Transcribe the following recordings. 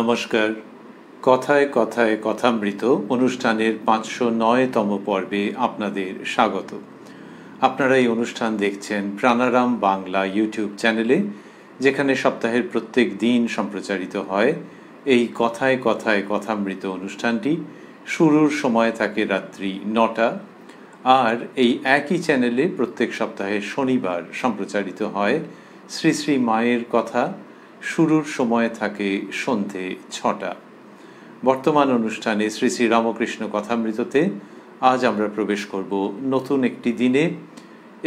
নমস্কার। কথায় কথায় কথামৃত অনুষ্ঠানের 509তম পর্বে আপনাদের স্বাগত। আপনারা এই অনুষ্ঠান দেখছেন প্রাণারাম বাংলা ইউটিউব চ্যানেলে, যেখানে সপ্তাহের প্রত্যেক দিন সম্প্রচারিত হয় এই কথায় কথায় কথামৃত অনুষ্ঠানটি। শুরুর সময় থাকে রাত্রি 9টা, আর এই একই চ্যানেলে প্রত্যেক সপ্তাহে শনিবার সম্প্রচারিত হয় শ্রী শ্রী মায়ের কথা। শুরুর সময় থাকে সন্ধে 6টা। বর্তমান অনুষ্ঠানে শ্রী শ্রী রামকৃষ্ণ কথামৃততে আজ আমরা প্রবেশ করব নতুন একটি দিনে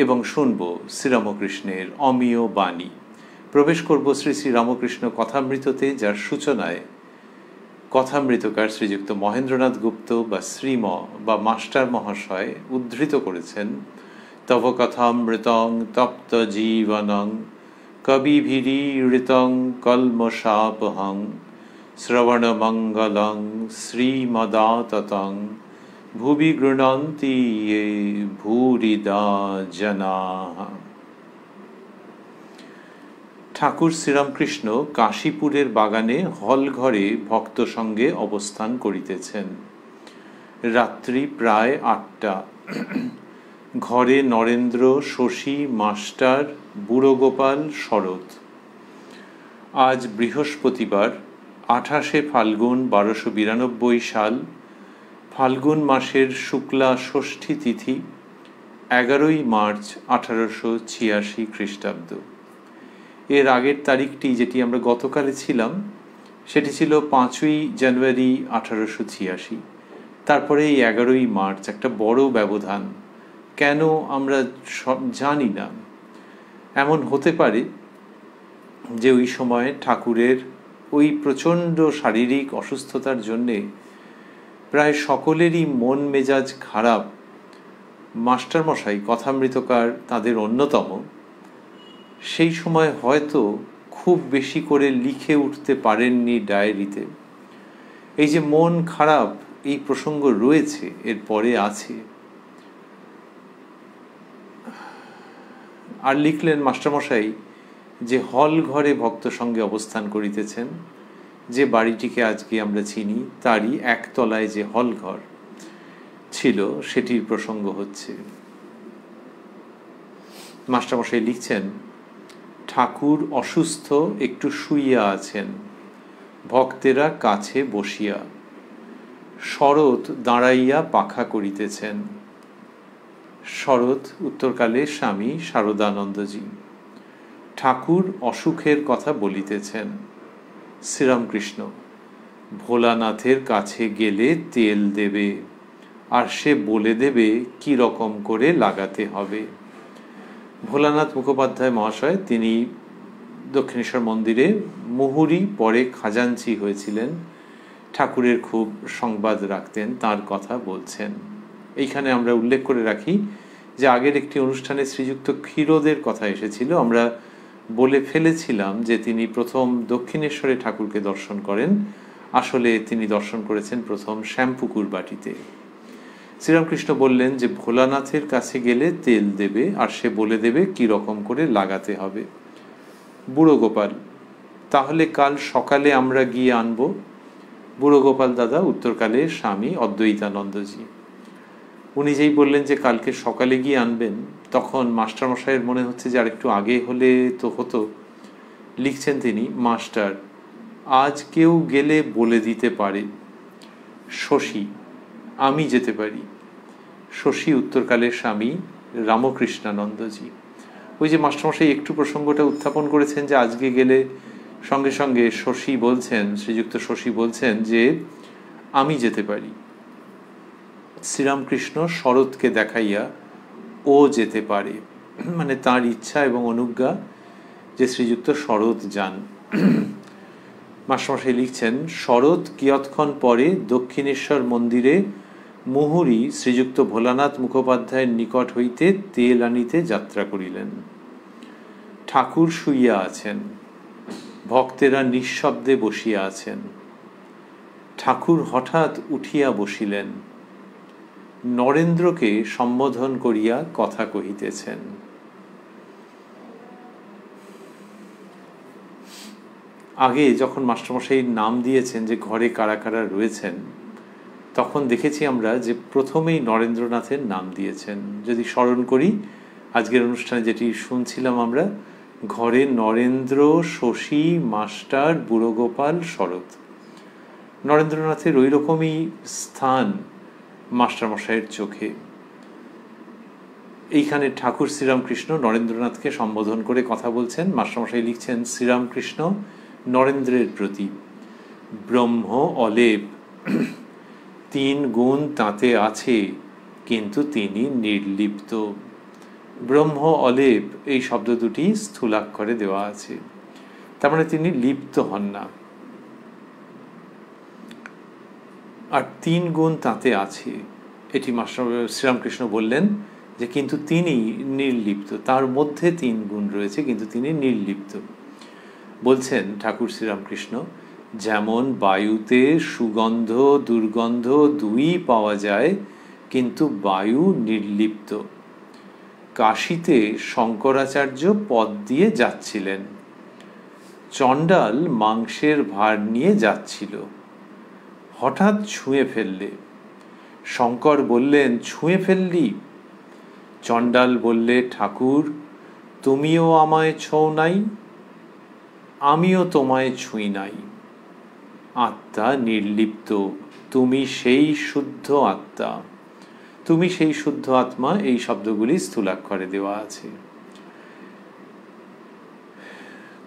এবং শুনব শ্রীরামকৃষ্ণের অমীয় বাণী। প্রবেশ করব শ্রী শ্রী রামকৃষ্ণ কথামৃততে, যার সূচনায় কথামৃতকার শ্রীযুক্ত মহেন্দ্রনাথ গুপ্ত বা শ্রীম বা মাস্টার মহাশয় উদ্ধৃত করেছেন, তব কথামৃতং তপ্ত জীবনং কবিভিরীড়িতং কল্মষাপহং শ্রবণমঙ্গলং শ্রীমদাততং ভুবি গৃণন্তি ये ভূরিদা জনাঃ। ঠাকুর শ্রীরামকৃষ্ণ কাশীপুরের বাগানে হলঘরে ভক্ত সঙ্গে অবস্থান করিতেছেন। রাত্রি প্রায় 8টা। ঘরে নরেন্দ্র, শশী, মাস্টার, বুড়ো গোপাল, শরৎ। আজ বৃহস্পতিবার 28শে ফাল্গুন 1292 সাল, ফাল্গুন মাসের শুক্লা ষষ্ঠী তিথি, 11ই মার্চ 1886 খ্রিস্টাব্দ। এর আগের তারিখটি, যেটি আমরা গতকালে ছিলাম, সেটি ছিল 5ই জানুয়ারি 1886। তারপরে এই 11ই মার্চ, একটা বড় ব্যবধান। কেন আমরা সব জানি না। এমন হতে পারে যে ওই সময় ঠাকুরের ওই প্রচণ্ড শারীরিক অসুস্থতার জন্যে প্রায় সকলেরই মন মেজাজ খারাপ। মাস্টারমশাই কথামৃতকার তাদের অন্যতম। সেই সময় হয়তো খুব বেশি করে লিখে উঠতে পারেননি ডায়েরিতে। এই যে মন খারাপ, এই প্রসঙ্গ রয়েছে, এর পরে আছে। আর লিখলেন মাস্টারমশাই যে হল ঘরে ভক্ত সঙ্গে অবস্থান করিতেছেন। যে বাড়িটিকে আজকে আমরা চিনি, তারই একতলায় যে হল ঘর ছিল, সেটির প্রসঙ্গ হচ্ছে। মাস্টারমশাই লিখছেন, ঠাকুর অসুস্থ, একটু শুইয়া আছেন, ভক্তেরা কাছে বসিয়া। শরৎ দাঁড়াইয়া পাখা করিতেছেন। শরৎ উত্তরকালে স্বামী শারদানন্দজি। ঠাকুর অসুখের কথা বলিতেছেন। শ্রীরামকৃষ্ণ, ভোলানাথের কাছে গেলে তেল দেবে, আর সে বলে দেবে কি রকম করে লাগাতে হবে। ভোলানাথ মুখোপাধ্যায় মহাশয়, তিনি দক্ষিণেশ্বর মন্দিরে মুহুরি, পরে খাজাঞ্চি হয়েছিলেন, ঠাকুরের খুব সংবাদ রাখতেন, তার কথা বলছেন। এইখানে আমরা উল্লেখ করে রাখি যে আগের একটি অনুষ্ঠানে শ্রীযুক্ত ক্ষীরোদের কথা এসেছিল। আমরা বলে ফেলেছিলাম যে তিনি প্রথম দক্ষিণেশ্বরে ঠাকুরকে দর্শন করেন। আসলে তিনি দর্শন করেছেন প্রথম শ্যামপুকুর বাটিতে। শ্রীরামকৃষ্ণ বললেন যে ভোলানাথের কাছে গেলে তেল দেবে, আর সে বলে দেবে কি রকম করে লাগাতে হবে। বুড়ো গোপাল, তাহলে কাল সকালে আমরা গিয়ে আনবো। বুড়ো গোপাল দাদা উত্তরকালে স্বামী অদ্বৈতানন্দজি। উনি যেই বললেন যে কালকে সকালে গিয়ে আনবেন, তখন মাস্টারমশাইয়ের মনে হচ্ছে যে আর একটু আগে হলে তো হতো। লিখছেন তিনি, মাস্টার, আজ কেউ গেলে বলে দিতে পারে। শশী, আমি যেতে পারি। শশী উত্তরকালের স্বামী রামকৃষ্ণানন্দজি। ওই যে মাস্টারমশাই একটু প্রসঙ্গটা উত্থাপন করেছেন যে আজকে গেলে, সঙ্গে সঙ্গে শশী বলছেন, শ্রীযুক্ত শশী বলছেন যে আমি যেতে পারি। শ্রীরামকৃষ্ণ শরৎকে দেখাইয়া ও যেতে পারে, মানে তার ইচ্ছা এবং অনুজ্ঞা যে শ্রীযুক্ত শরৎ যান। মাস্টারমশাই লিখছেন, শরৎ কিয়ৎক্ষণ পরে দক্ষিণেশ্বর মন্দিরে মুহুরী শ্রীযুক্ত ভোলানাথ মুখোপাধ্যায়ের নিকট হইতে তেল আনিতে যাত্রা করিলেন। ঠাকুর শুইয়া আছেন, ভক্তেরা নিঃশব্দে বসিয়া আছেন। ঠাকুর হঠাৎ উঠিয়া বসিলেন, নরেন্দ্রকে সম্বোধন করিয়া কথা কহিতেছেন। আগে যখন মাস্টারমশাই নাম দিয়েছেন যে ঘরে কারা কারা রয়েছেন, তখন দেখেছি আমরা যে প্রথমেই নরেন্দ্রনাথের নাম দিয়েছেন। যদি স্মরণ করি আজকের অনুষ্ঠানে যেটি শুনছিলাম আমরা, ঘরে নরেন্দ্র, শশী, মাস্টার, বুড়োগোপাল, শরৎ। নরেন্দ্রনাথের ওই রকমই স্থান মাস্টারমশাইয়ের চোখে। এইখানে ঠাকুর শ্রীরামকৃষ্ণ নরেন্দ্রনাথকে সম্বোধন করে কথা বলছেন। মাস্টারমশাই লিখছেন, শ্রীরামকৃষ্ণ নরেন্দ্রের প্রতি। ব্রহ্ম অলেপ, 3 গুণ তাতে আছে, কিন্তু তিনি নির্লিপ্ত। ব্রহ্ম অলেপ এই শব্দ দুটি স্থূলাক্ষরে দেওয়া আছে, তার মানে তিনি লিপ্ত হন না। আর 3 গুণ তাতে আছে, এটি মাস্টার শ্রীরামকৃষ্ণ বললেন যে কিন্তু তিনি নির্লিপ্ত, তার মধ্যে 3 গুণ রয়েছে কিন্তু তিনি নির্লিপ্ত। বলছেন ঠাকুর শ্রীরামকৃষ্ণ, যেমন বায়ুতে সুগন্ধ দুর্গন্ধ দুই পাওয়া যায়, কিন্তু বায়ু নির্লিপ্ত। কাশীতে শঙ্করাচার্য পথ দিয়ে যাচ্ছিলেন, চণ্ডাল মাংসের ভার নিয়ে যাচ্ছিল, হঠাৎ ছুঁয়ে ফেললে। শঙ্কর বললেন, ছুঁয়ে ফেললি? চণ্ডাল বললে, ঠাকুর তুমিও আমায় ছোঁও নাই, আমিও তোমায় ছুঁই নাই। আত্মা নির্লিপ্ত, তুমি সেই শুদ্ধ আত্মা, তুমি সেই শুদ্ধ আত্মা, এই শব্দগুলি স্থূলাক্ষরে দেওয়া আছে।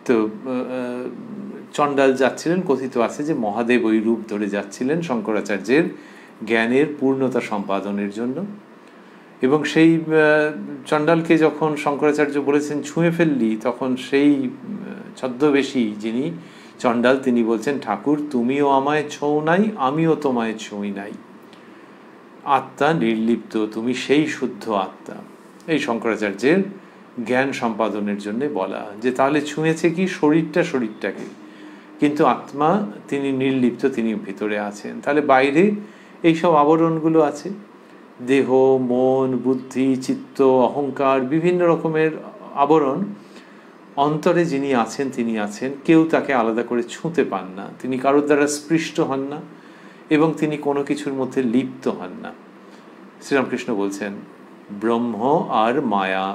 তো চণ্ডাল যাচ্ছিলেন, কথিত আছে যে মহাদেব ওই রূপ ধরে যাচ্ছিলেন শঙ্করাচার্যের জ্ঞানের পূর্ণতা সম্পাদনের জন্য। এবং সেই চণ্ডালকে যখন শঙ্করাচার্য বলেছেন ছুঁয়ে ফেললি, তখন সেই ছদ্মবেশী যিনি চণ্ডাল, তিনি বলছেন, ঠাকুর তুমিও আমায় ছোঁও নাই, আমিও তোমায় ছুঁই নাই। আত্মা নির্লিপ্ত, তুমি সেই শুদ্ধ আত্মা। এই শঙ্করাচার্যের জ্ঞান সম্পাদনের জন্য বলা, যে তাহলে ছুঁয়েছে কি শরীরটাকে, কিন্তু আত্মা তিনি নির্লিপ্ত, তিনি ভিতরে আছেন। তাহলে বাইরে এইসব আবরণগুলো আছে, দেহ, মন, বুদ্ধি, চিত্ত, অহংকার, বিভিন্ন রকমের আবরণ। অন্তরে যিনি আছেন তিনি আছেন, কেউ তাকে আলাদা করে ছুঁতে পান না, তিনি কারোর দ্বারা স্পৃষ্ট হন না এবং তিনি কোনো কিছুর মধ্যে লিপ্ত হন না। শ্রীরামকৃষ্ণ বলছেন, ব্রহ্ম আর মায়া,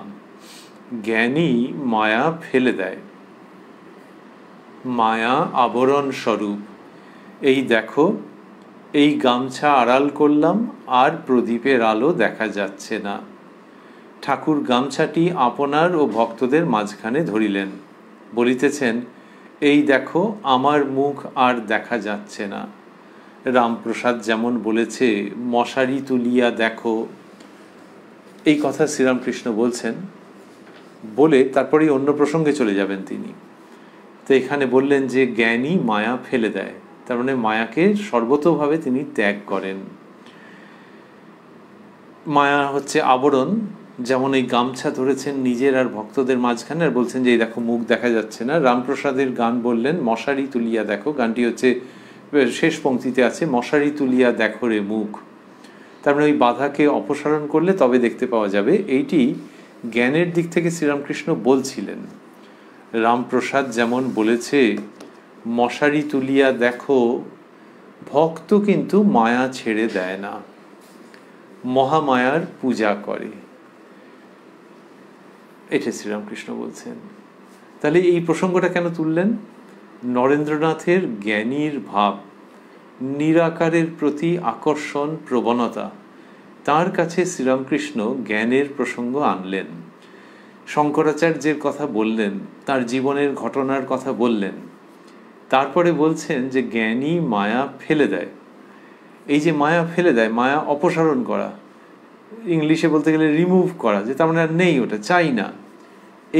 জ্ঞানী মায়া ফেলে দেয়, মায়া আবরণ স্বরূপ। এই দেখো, এই গামছা আড়াল করলাম আর প্রদীপের আলো দেখা যাচ্ছে না। ঠাকুর গামছাটি আপনার ও ভক্তদের মাঝখানে ধরিলেন, বলিতেছেন, এই দেখো আমার মুখ আর দেখা যাচ্ছে না। রামপ্রসাদ যেমন বলেছে, মশারি তুলিয়া দেখো, এই কথা শ্রীরামকৃষ্ণ বলছেন, বলে তারপরেই অন্য প্রসঙ্গে চলে যাবেন তিনি। তো এখানে বললেন যে জ্ঞানী মায়া ফেলে দেয়, তার মানে মায়াকে সর্বতোভাবে তিনি ত্যাগ করেন। মায়া হচ্ছে আবরণ, যেমন এই গামছা ধরেছেন নিজের আর ভক্তদের মাঝখানে, আর বলছেন যে এই দেখো মুখ দেখা যাচ্ছে না। রামপ্রসাদের গান বললেন, মশারি তুলিয়া দেখো, গানটি হচ্ছে শেষ পংক্তিতে আছে, মশারি তুলিয়া দেখো রে মুখ। তার মানে ওই বাধাকে অপসারণ করলে তবে দেখতে পাওয়া যাবে। এইটি জ্ঞানের দিক থেকে শ্রীরামকৃষ্ণ বলছিলেন। রামপ্রসাদ যেমন বলেছে, মশারি তুলিয়া দেখো, ভক্ত কিন্তু মায়া ছেড়ে দেয় না, মহামায়ার পূজা করে, এটা শ্রীরামকৃষ্ণ বলছেন। তাহলে এই প্রসঙ্গটা কেন তুললেন? নরেন্দ্রনাথের জ্ঞানীর ভাব, নিরাকারের প্রতি আকর্ষণ, প্রবণতা, তার কাছে শ্রীরামকৃষ্ণ জ্ঞানের প্রসঙ্গ আনলেন। শঙ্করাচার্যের কথা বললেন, তার জীবনের ঘটনার কথা বললেন, তারপরে বলছেন যে জ্ঞানী মায়া ফেলে দেয়। এই যে মায়া ফেলে দেয়, মায়া অপসারণ করা, ইংলিশে বলতে গেলে রিমুভ করা, যে তার মানে আর নেই, ওটা চাই না,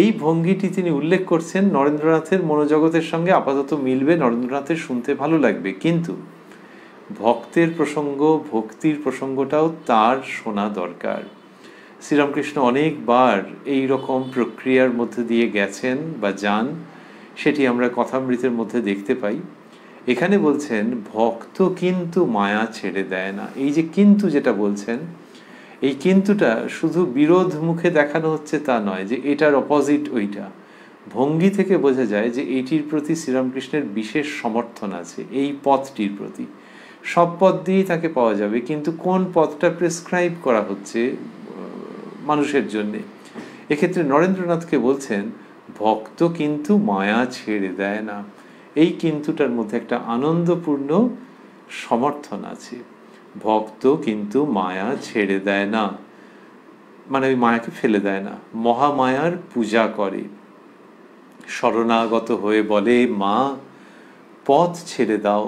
এই ভঙ্গিটি তিনি উল্লেখ করছেন। নরেন্দ্রনাথের মনোজগতের সঙ্গে আপাতত মিলবে, নরেন্দ্রনাথের শুনতে ভালো লাগবে, কিন্তু ভক্তের প্রসঙ্গ, ভক্তির প্রসঙ্গটাও তার শোনা দরকার। শ্রীরামকৃষ্ণ অনেকবার এই রকম প্রক্রিয়ার মধ্যে দিয়ে গেছেন বা যান, সেটি আমরা কথামৃতের মধ্যে দেখতে পাই। এখানে বলছেন ভক্ত কিন্তু মায়া ছেড়ে দেয় না। এই যে কিন্তু যেটা বলছেন, এই কিন্তুটা শুধু বিরোধ মুখে দেখানো হচ্ছে তা নয়, যে এটার অপোজিট ওইটা। ভঙ্গি থেকে বোঝা যায় যে এইটির প্রতি শ্রীরামকৃষ্ণের বিশেষ সমর্থন আছে, এই পথটির প্রতি। সব পথ দিয়েই তাকে পাওয়া যাবে, কিন্তু কোন পথটা প্রেসক্রাইব করা হচ্ছে মানুষের জন্যে। এক্ষেত্রে নরেন্দ্রনাথকে বলছেন ভক্ত কিন্তু মায়া ছেড়ে দেয় না। এই কিন্তুটার মধ্যে একটা আনন্দপূর্ণ সমর্থন আছে। ভক্ত কিন্তু মায়া ছেড়ে দেয় না, মানে ওই মায়াকে ফেলে দেয় না, মহামায়ার পূজা করে। শরণাগত হয়ে বলে, মা পথ ছেড়ে দাও,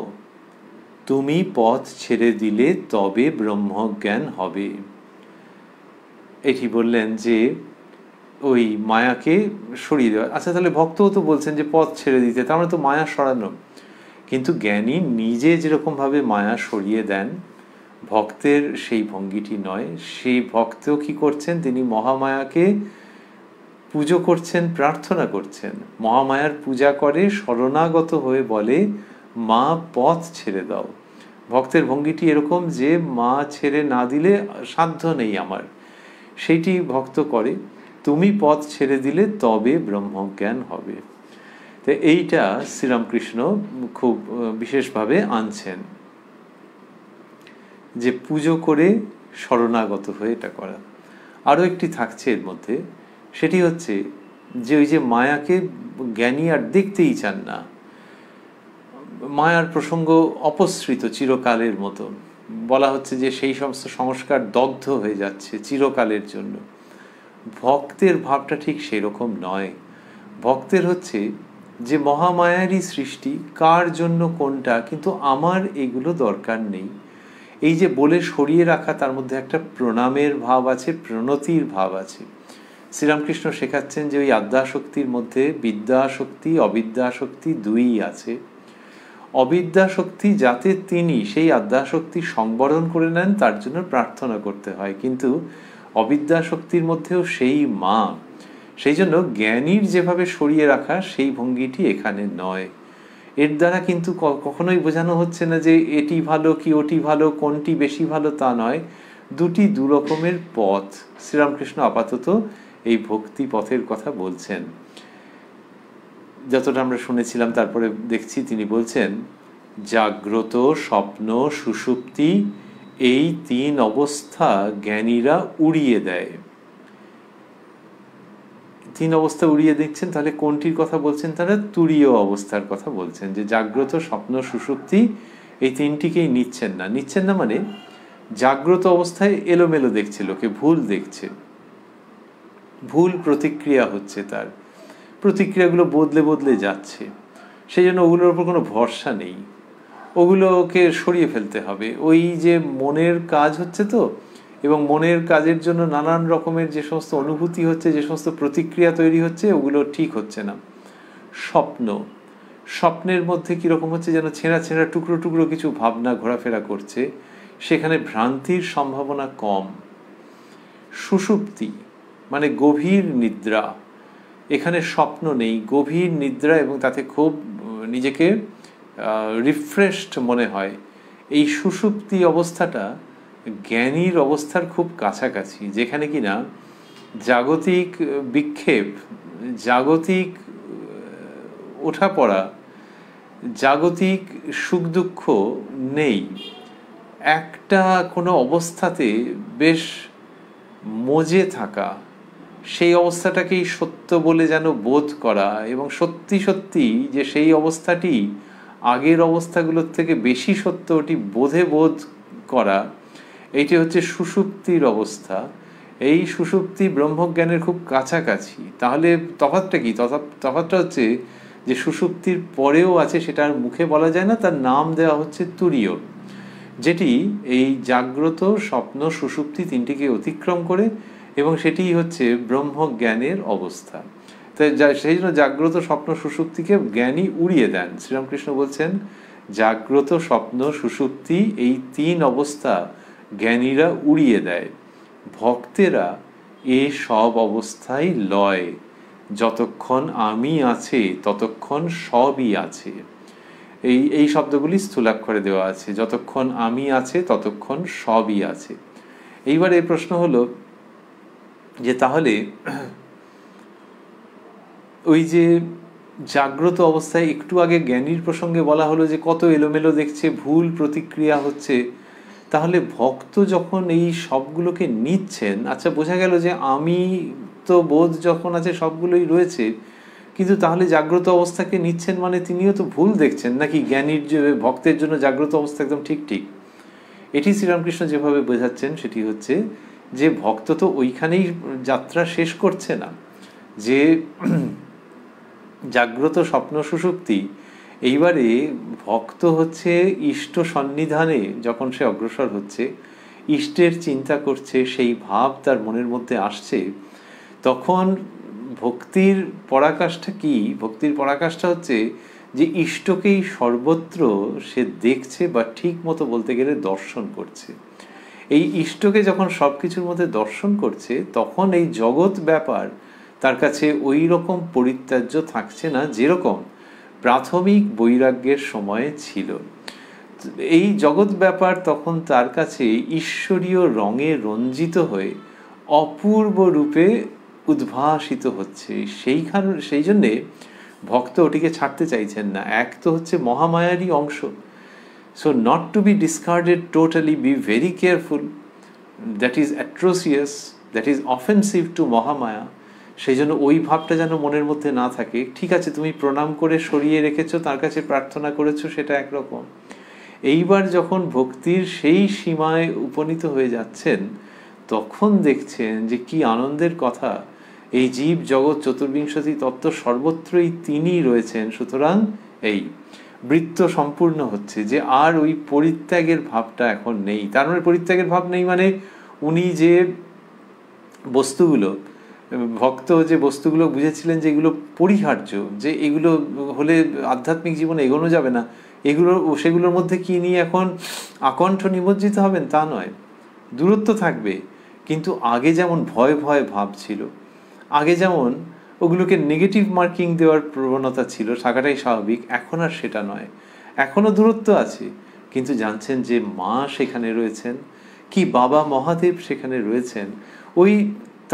তুমি পথ ছেড়ে দিলে তবে ব্রহ্মজ্ঞান হবে। এটি বললেন যে ওই মায়াকে সরিয়ে দেওয়া। আচ্ছা, তাহলে ভক্তও তো বলছেন যে পথ ছেড়ে দিতে, তার মানে তো মায়া সরানো। কিন্তু জ্ঞানী নিজে যেরকমভাবে মায়া সরিয়ে দেন, ভক্তের সেই ভঙ্গিটি নয়। সেই ভক্ত কি করছেন, তিনি মহামায়াকে পুজো করছেন, প্রার্থনা করছেন। মহামায়ার পূজা করে, শরণাগত হয়ে বলে, মা পথ ছেড়ে দাও। ভক্তের ভঙ্গিটি এরকম যে মা ছেড়ে না দিলে সাধ্য নেই আমার, সেইটি ভক্ত করে। তুমি পথ ছেড়ে দিলে তবে ব্রহ্মজ্ঞান হবে। তো এইটা শ্রীরামকৃষ্ণ খুব বিশেষভাবে আনছেন, যে পুজো করে শরণাগত হয়ে এটা করা। আরও একটি থাকছে এর মধ্যে, সেটি হচ্ছে যে ওই যে মায়াকে জ্ঞানী আর দেখতেই চান না। মায়ার প্রসঙ্গ অপসৃত চিরকালের মতো, বলা হচ্ছে যে সেই সমস্ত সংস্কার দগ্ধ হয়ে যাচ্ছে চিরকালের জন্য। ভক্তের ভাবটা ঠিক সেরকম নয়। ভক্তের হচ্ছে যে মহামায়ারই সৃষ্টি, কার জন্য কোনটা, কিন্তু আমার এগুলো দরকার নেই। এই যে বলে সরিয়ে রাখা, তার মধ্যে একটা প্রণামের ভাব আছে, প্রণতির ভাব আছে। শ্রীরামকৃষ্ণ শেখাচ্ছেন যে ওই আদ্যাশক্তির মধ্যে বিদ্যাশক্তি অবিদ্যাশক্তি দুই আছে। অবিদ্যাশক্তি যাতে তিনি সেই আদ্যাশক্তি সংবরণ করে নেন, তার জন্য প্রার্থনা করতে হয়। কিন্তু অবিদ্যাশক্তির মধ্যেও সেই মা, সেই জন্য জ্ঞানীর যেভাবে সরিয়ে রাখা, সেই ভঙ্গিটি এখানে নয়। এর দ্বারা কিন্তু কখনোই বোঝানো হচ্ছে না যে এটি ভালো কি ওটি ভালো, কোনটি বেশি ভালো, তা নয়। দুটি দু রকমের পথ। শ্রীরামকৃষ্ণ আপাতত এই ভক্তি পথের কথা বলছেন। যতটা আমরা শুনেছিলাম, তারপরে দেখছি তিনি বলছেন জাগ্রত, স্বপ্ন, সুষুপ্তি, এই তিন অবস্থা জ্ঞানীরা উড়িয়ে দেয়। তিন অবস্থা উড়িয়ে দিচ্ছেন, তাহলে কোনটির কথা বলছেন? তারা তুরীয় অবস্থার কথা বলছেন, যে জাগ্রত, স্বপ্ন, সুষুপ্তি এই তিনটিকেই নিচ্ছেন না। নিচ্ছেন না মানে জাগ্রত অবস্থায় এলোমেলো দেখছে, লোকে ভুল দেখছে, ভুল প্রতিক্রিয়া হচ্ছে, তার প্রতিক্রিয়াগুলো বদলে বদলে যাচ্ছে। সেই জন্য ওগুলোর উপর কোনো ভরসা নেই, ওগুলোকে সরিয়ে ফেলতে হবে। ওই যে মনের কাজ হচ্ছে তো, এবং মনের কাজের জন্য নানান রকমের যে সমস্ত অনুভূতি হচ্ছে, যে সমস্ত প্রতিক্রিয়া তৈরি হচ্ছে, ওগুলো ঠিক হচ্ছে না। স্বপ্ন, স্বপ্নের মধ্যে কীরকম হচ্ছে, যেন ছেঁড়া ছেঁড়া টুকরো টুকরো কিছু ভাবনা ঘোরাফেরা করছে, সেখানে ভ্রান্তির সম্ভাবনা কম। সুষুপ্তি মানে গভীর নিদ্রা, এখানে স্বপ্ন নেই, গভীর নিদ্রা, এবং তাতে খুব নিজেকে রিফ্রেশড মনে হয়। এই সুষুপ্তি অবস্থাটা জ্ঞানীর অবস্থার খুব কাছাকাছি, যেখানে কিনা জাগতিক বিক্ষেপ, জাগতিক ওঠাপড়া, জাগতিক সুখ দুঃখ নেই। একটা কোনো অবস্থাতে বেশ মজে থাকা, সেই অবস্থাটাকেই সত্য বলে যেন বোধ করা, এবং সত্যি সত্যি যে সেই অবস্থাটি আগের অবস্থাগুলোর থেকে বেশি সত্য, ওটি বোধে বোধ করা, এইটি হচ্ছে সুষুপ্তির অবস্থা। এই সুষুপ্তি ব্রহ্মজ্ঞানের খুব কাছাকাছি। তাহলে তফাৎটা কি? তফাৎটা হচ্ছে যে সুষুপ্তির পরেও আছে, সেটা আর মুখে বলা যায় না, তার নাম দেওয়া হচ্ছে তুরীয়, যেটি এই জাগ্রত, স্বপ্ন, সুষুপ্তি তিনটিকে অতিক্রম করে, এবং সেটি হচ্ছে ব্রহ্মজ্ঞানের অবস্থা। তাই সেই জন্য জাগ্রত, স্বপ্ন, সুষুপ্তিকে জ্ঞানী উড়িয়ে দেন। শ্রীরামকৃষ্ণ বলছেন জাগ্রত, স্বপ্ন, সুষুপ্তি এই তিন অবস্থা জ্ঞানীরা উড়িয়ে দেয়। ভক্তেরা এ সব অবস্থায় লয়, যতক্ষণ আমি আছে ততক্ষণ সবই আছে। এই শব্দগুলি স্থূলাক্ষরে দেওয়া আছে, যতক্ষণ আমি আছে ততক্ষণ সবই আছে। এইবার এই প্রশ্ন হলো যে তাহলে ওই যে জাগ্রত অবস্থায় একটু আগে জ্ঞানীর প্রসঙ্গে বলা হলো যে কত এলোমেলো দেখছে, ভুল প্রতিক্রিয়া হচ্ছে, তাহলে ভক্ত যখন এই সবগুলোকে নিচ্ছেন, আচ্ছা বোঝা গেল যে আমি তো বোধ যখন আছে সবগুলোই রয়েছে, কিন্তু তাহলে জাগ্রত অবস্থাকে নিচ্ছেন মানে তিনিও তো ভুল দেখছেন নাকি? জ্ঞানীর যে ভক্তের জন্য জাগ্রত অবস্থা একদম ঠিক ঠিক। এটি শ্রীরামকৃষ্ণ যেভাবে বোঝাচ্ছেন সেটি হচ্ছে যে ভক্ত তো ওইখানেই যাত্রা শেষ করছে না, যে জাগ্রত স্বপ্ন সুষুপ্তি, এইবারে ভক্ত হচ্ছে ইষ্ট সন্নিধানে যখন সে অগ্রসর হচ্ছে, ইষ্টের চিন্তা করছে, সেই ভাব তার মনের মধ্যে আসছে, তখন ভক্তির পরাকাষ্ঠা কি? ভক্তির পরাকাষ্ঠা হচ্ছে যে ইষ্টকেই সর্বত্র সে দেখছে, বা ঠিক মতো বলতে গেলে দর্শন করছে। এই ইষ্টকে যখন সব কিছুর মধ্যে দর্শন করছে, তখন এই জগৎ ব্যাপার তার কাছে ওই রকম পরিত্যাজ্য থাকছে না যেরকম প্রাথমিক বৈরাগ্যের সময়ে ছিল। এই জগৎ ব্যাপার তখন তার কাছে ঈশ্বরীয় রঙে রঞ্জিত হয়ে অপূর্ব রূপে উদ্ভাসিত হচ্ছে। সেই জন্যে ভক্ত ওটিকে ছাড়তে চাইছেন না। এক তো হচ্ছে মহামায়ারই অংশ, so not to be discarded totally, be very careful, that is atrocious, that is offensive to Mahamaya. সেই জন্য ওই ভাবটা যেন মনের মধ্যে না থাকে। ঠিক আছে, তুমি প্রণাম করে সরিয়ে রেখেছো, তার কাছে প্রার্থনা করেছো, সেটা একরকম। এইবার যখন ভক্তির সেই সীমায় উপনীত হয়ে যাচ্ছেন, তখন দেখছেন যে কি আনন্দের কথা, এই জীব জগৎ চতুর্বিংশতি তত্ত্ব সর্বত্রই তিনি রয়েছেন। সুতরাং এই বৃত্ত সম্পূর্ণ হচ্ছে, যে আর ওই পরিত্যাগের ভাবটা এখন নেই। তার মানে পরিত্যাগের ভাব নেই মানে উনি যে বস্তুগুলো, ভক্ত যে বস্তুগুলো বুঝেছিলেন যে এগুলো পরিহার্য, যে এগুলো হলে আধ্যাত্মিক জীবনে এগোনো যাবে না, সেগুলোর মধ্যে কি নিয়ে এখন আকণ্ঠ নিমজ্জিত হবেন তা নয়, দূরত্ব থাকবে। কিন্তু আগে যেমন ভয় ভয় ভাব ছিল, আগে যেমন ওগুলোকে নেগেটিভ মার্কিং দেওয়ার প্রবণতা ছিল, থাকাটাই স্বাভাবিক, এখন আর সেটা নয়। এখনও দূরত্ব আছে, কিন্তু জানছেন যে মা সেখানে রয়েছেন, কি বাবা মহাদেব সেখানে রয়েছেন, ওই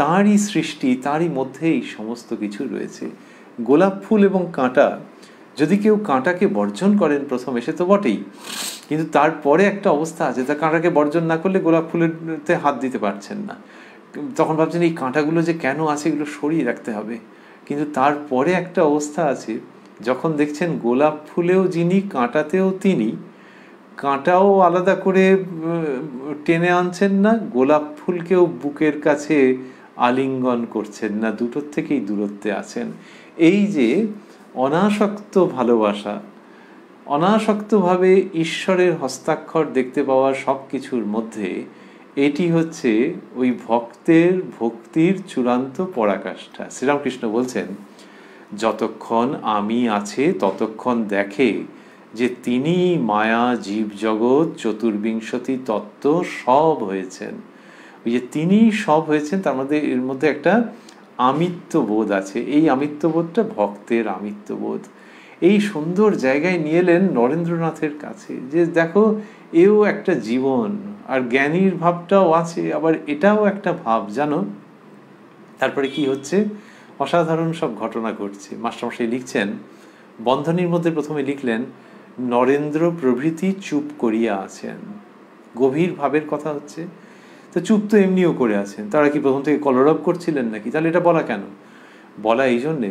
তাঁরই সৃষ্টি, তাঁরই মধ্যেই সমস্ত কিছু রয়েছে। গোলাপ ফুল এবং কাঁটা, যদি কেউ কাঁটাকে বর্জন করেন প্রথমে, সে তো বটেই, কিন্তু তারপরে একটা অবস্থা আছে, তা কাঁটাকে বর্জন না করলে গোলাপ ফুলেতে হাত দিতে পারছেন না। তখন ভাবছেন এই কাঁটাগুলো যে কেন আছে, এগুলো সরিয়ে রাখতে হবে। কিন্তু তারপরে একটা অবস্থা আছে, যখন দেখছেন গোলাপ ফুলেও যিনি, কাঁটাতেও তিনি, কাঁটাও আলাদা করে টেনে আনছেন না, গোলাপ ফুলকেও বুকের কাছে আলিঙ্গন করছেন না, দুটোর থেকেই দূরত্বে আছেন। এই যে অনাসক্ত ভালোবাসা, অনাসক্তভাবে ঈশ্বরের হস্তাক্ষর দেখতে পাওয়া সব কিছুর মধ্যে, এটি হচ্ছে ওই ভক্তির চূড়ান্ত পরাকাষ্ঠা। শ্রীরামকৃষ্ণ বলছেন, যতক্ষণ আমি আছে ততক্ষণ দেখে যে তিনি মায়া জীব জগৎ চতুর্বিংশতি তত্ত্ব সব হয়েছেন। ওই যে তিনি সব হয়েছেন, তার মধ্যে এর মধ্যে একটা আমিত্ববোধ আছে। এই আমিত্ববোধটা ভক্তের আমিত্ববোধ। এই সুন্দর জায়গায় নিয়ে এলেন নরেন্দ্রনাথের কাছে, যে দেখো এও একটা জীবন, আর জ্ঞানীর ভাবটাও আছে, আবার এটাও একটা ভাব, জানো। তারপরে কি হচ্ছে, অসাধারণ সব ঘটনা ঘটছে। মাস্টারমশাই লিখছেন, বন্ধনীর মধ্যে প্রথমে লিখলেন, নরেন্দ্র প্রভৃতি চুপ করিয়া আছেন। গভীর ভাবের কথা হচ্ছে। তো চুপ তো এমনিও করে আছেন, তারা কি প্রথম থেকে কলরব করছিলেন নাকি? তাহলে এটা বলা কেন? বলা এই জন্যে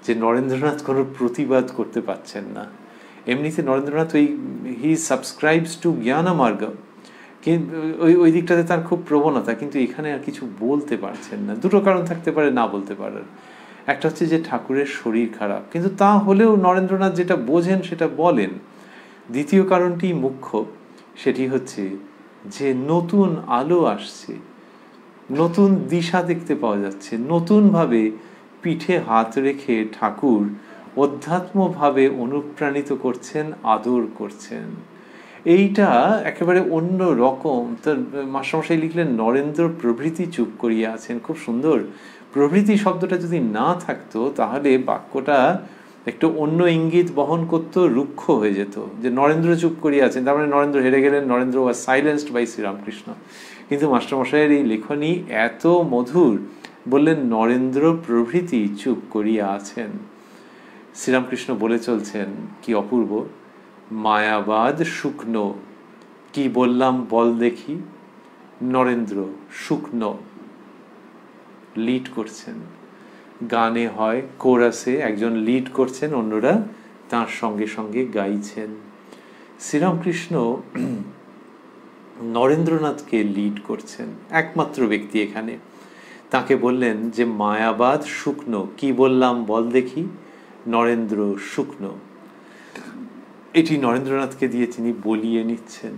যে নরেন্দ্রনাথ কোনো প্রতিবাদ করতে পারছেন না। এমনিতে নরেন্দ্রনাথ হি সাবস্ক্রাইবস টু জ্ঞানমার্গ, ওই দিকটাতে তার খুব প্রবণতা, কিন্তু এখানে আর কিছু বলতে পারছেন না। দুটো কারণ থাকতে পারে না বলতে পারার। একটা হচ্ছে যে ঠাকুরের শরীর খারাপ, কিন্তু তা হলেও নরেন্দ্রনাথ যেটা বোঝেন সেটা বলেন। দ্বিতীয় কারণটি মুখ্য, সেটি হচ্ছে যে নতুন আলো আসছে, নতুন দিশা দেখতে পাওয়া যাচ্ছে, নতুনভাবে পিঠে হাত রেখে ঠাকুর অধ্যাত্মভাবে অনুপ্রাণিত করছেন, আদর করছেন। এইটা একেবারে অন্য রকম। তার মাস্টারমশাই লিখলেন, নরেন্দ্র প্রভৃতি চুপ করিয়া আছেন। খুব সুন্দর। প্রভৃতি শব্দটা যদি না থাকতো তাহলে বাক্যটা একটু অন্য ইঙ্গিত বহন করত, রুক্ষ হয়ে যেত। যে নরেন্দ্র চুপ করিয়া আছেন, তার মানে নরেন্দ্র হেরে গেলেন, নরেন্দ্র ওয়াজ সাইলেন্সড বাই শ্রীরামকৃষ্ণ। কিন্তু মাস্টারমশাইয়ের এই লেখনী এত মধুর বললেন, নরেন্দ্র প্রভৃতি চুপ করিয়া আছেন। শ্রীরামকৃষ্ণ বলে চলছেন, কি অপূর্ব, মায়াবাদ শুকনো, কি বললাম বল দেখি। নরেন্দ্র শুকনো, লিড করছেন। গানে হয় কোরাসে একজন লিড করছেন, অন্যরা তার সঙ্গে সঙ্গে গাইছেন। শ্রীরামকৃষ্ণ নরেন্দ্রনাথকে লিড করছেন, একমাত্র ব্যক্তি এখানে। তাকে বললেন যে মায়াবাদ শুকনো, কি বললাম বল দেখি। নরেন্দ্র শুকনো, এটি নরেন্দ্রনাথকে দিয়ে তিনি বলিয়ে নিচ্ছেন।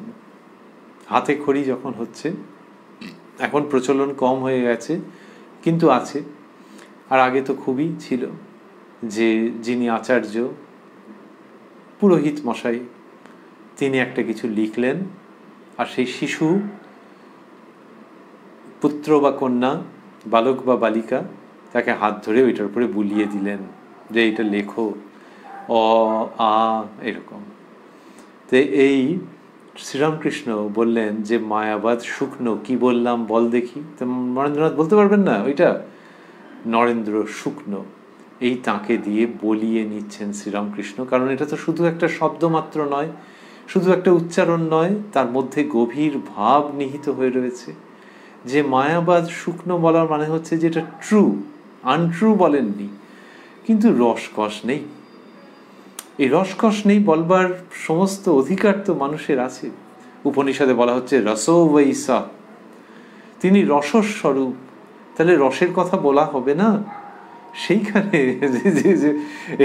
হাতে খড়ি যখন হচ্ছে, এখন প্রচলন কম হয়ে গেছে কিন্তু আছে, আর আগে তো খুবই ছিল, যে যিনি আচার্য পুরোহিত মশাই তিনি একটা কিছু লিখলেন, আর সেই শিশু পুত্র বা কন্যা, বালক বা বালিকা তাকে হাত ধরে ওইটার উপরে বুলিয়ে দিলেন যে এটা লেখো, অ আ এরকম। তো এই শ্রীরামকৃষ্ণ বললেন যে মায়াবাদ শুকনো, কি বললাম বল দেখি। তো নরেন্দ্রনাথ বলতে পারবেন না ওইটা, নরেন্দ্র শুকনো, এই তাকে দিয়ে বলিয়ে নিচ্ছেন শ্রীরামকৃষ্ণ। কারণ এটা তো শুধু একটা শব্দ মাত্র নয়, শুধু একটা উচ্চারণ নয়, তার মধ্যে গভীর ভাব নিহিত হয়ে রয়েছে। যে মায়াবাদ শুকনো বলার মানে হচ্ছে যে এটা ট্রু, আনট্রু বলেননি, কিন্তু রসকস নেই। এই রসকস নেই বলবার সমস্ত অধিকার তো মানুষের আছে। উপনিষদে বলা হচ্ছে রসো বৈসা, তিনি রসস্বরূপ, তাহলে রসের কথা বলা হবে না? সেইখানে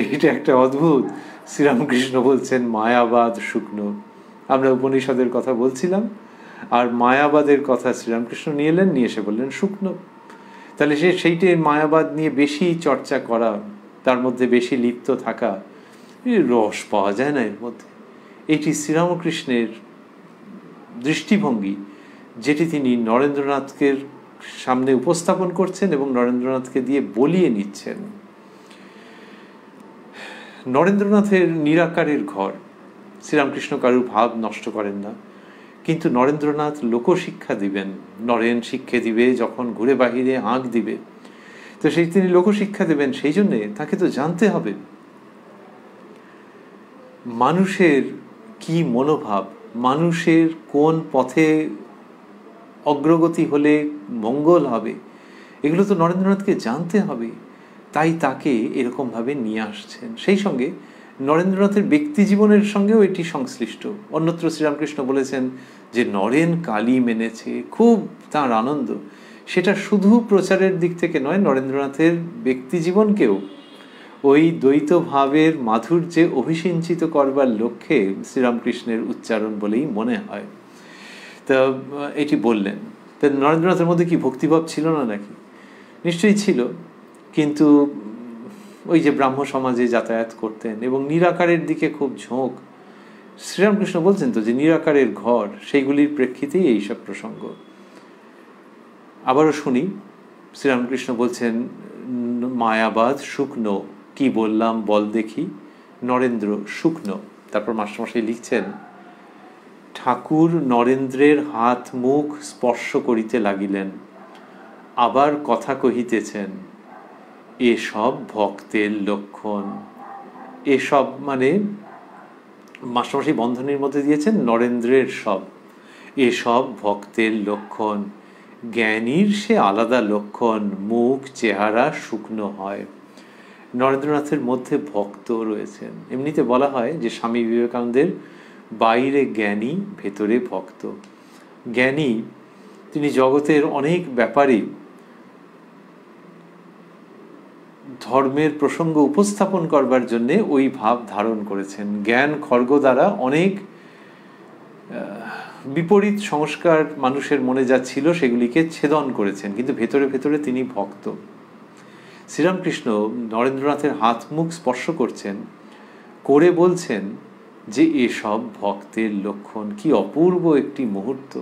এইটা একটা অদ্ভুত। শ্রীরামকৃষ্ণ বলছেন মায়াবাদ শুকনো। আমরা উপনিষদের কথা বলছিলাম, আর মায়াবাদের কথা শ্রীরামকৃষ্ণ নিয়ে এলেন, নিয়ে এসে বললেন শুকনো। তাহলে সেইটাই মায়াবাদ নিয়ে বেশি চর্চা করা, তার মধ্যে বেশি লিপ্ত থাকা, রস পাওয়া যায় না এর মধ্যে। এটি শ্রীরামকৃষ্ণের দৃষ্টিভঙ্গি, যেটি তিনি নরেন্দ্রনাথকে সামনে উপস্থাপন করছেন এবং নরেন্দ্রনাথকে দিয়ে বলিয়ে নিচ্ছেন। নরেন্দ্রনাথের নিরাকারের ঘর, শ্রীরামকৃষ্ণ কারুর ভাব নষ্ট করেন না, কিন্তু নরেন্দ্রনাথ লোকশিক্ষা দিবেন। নরেন শিক্ষা দিবে যখন ঘুরে বাহিরে আঁক দিবে, তো সেই তিনি লোকশিক্ষা দেবেন, সেই জন্যে তাকে তো জানতে হবে মানুষের কি মনোভাব, মানুষের কোন পথে অগ্রগতি হলে মঙ্গল হবে, এগুলো তো নরেন্দ্রনাথকে জানতে হবে। তাই তাকে এরকমভাবে নিয়ে আসছেন। সেই সঙ্গে নরেন্দ্রনাথের ব্যক্তি জীবনের সঙ্গেও এটি সংশ্লিষ্ট। অন্যত্র শ্রীরামকৃষ্ণ বলেছেন যে নরেন কালী মেনেছে, খুব তার আনন্দ। সেটা শুধু প্রচারের দিক থেকে নয়, নরেন্দ্রনাথের ব্যক্তি জীবনকেও ওই দ্বৈত ভাবের মাধুর্যে অভিসিঞ্চিত করবার লক্ষ্যে শ্রীরামকৃষ্ণের উচ্চারণ বলেই মনে হয়। তা এটি বললেন। তা নরেন্দ্রনাথের মধ্যে কি ভক্তিভাব ছিল না নাকি? নিশ্চয়ই ছিল, কিন্তু ওই যে ব্রাহ্ম সমাজে যাতায়াত করতেন এবং নিরাকারের দিকে খুব ঝোঁক। শ্রীরামকৃষ্ণ বলছেন তো যে নিরাকারের ঘর, সেইগুলির প্রেক্ষিতেই এইসব প্রসঙ্গ। আবারও শুনি, শ্রীরামকৃষ্ণ বলছেন মায়াবাদ শুকনো, কি বললাম বল দেখি। নরেন্দ্র শুকনো। তারপর মাস্টারমশাই লিখছেন, ঠাকুর নরেন্দ্রের হাত মুখ স্পর্শ করিতে লাগিলেন, আবার কথা কহিতেছেন, এসব ভক্তের লক্ষণ। এসব মানে মাস্টারমশাই বন্ধনীর মধ্যে দিয়েছেন নরেন্দ্রের সব, এসব ভক্তের লক্ষণ। জ্ঞানীর সে আলাদা লক্ষণ, মুখ চেহারা শুকনো হয়। নরেন্দ্রনাথের মধ্যে ভক্ত রয়েছেন। এমনিতে বলা হয় যে স্বামী বিবেকানন্দের বাইরে জ্ঞানী, ভেতরে ভক্ত। জ্ঞানী তিনি জগতের অনেক ব্যাপারে ধর্মের প্রসঙ্গ উপস্থাপন করবার জন্য ওই ভাব ধারণ করেছেন। জ্ঞান খড়গ দ্বারা অনেক বিপরীত সংস্কার মানুষের মনে যা ছিল সেগুলিকে ছেদন করেছেন, কিন্তু ভেতরে ভেতরে তিনি ভক্ত। শ্রীরামকৃষ্ণ নরেন্দ্রনাথের হাত মুখ স্পর্শ করছেন, করে বলছেন যে এসব ভক্তের লক্ষণ। কি অপূর্ব একটি মুহূর্ত,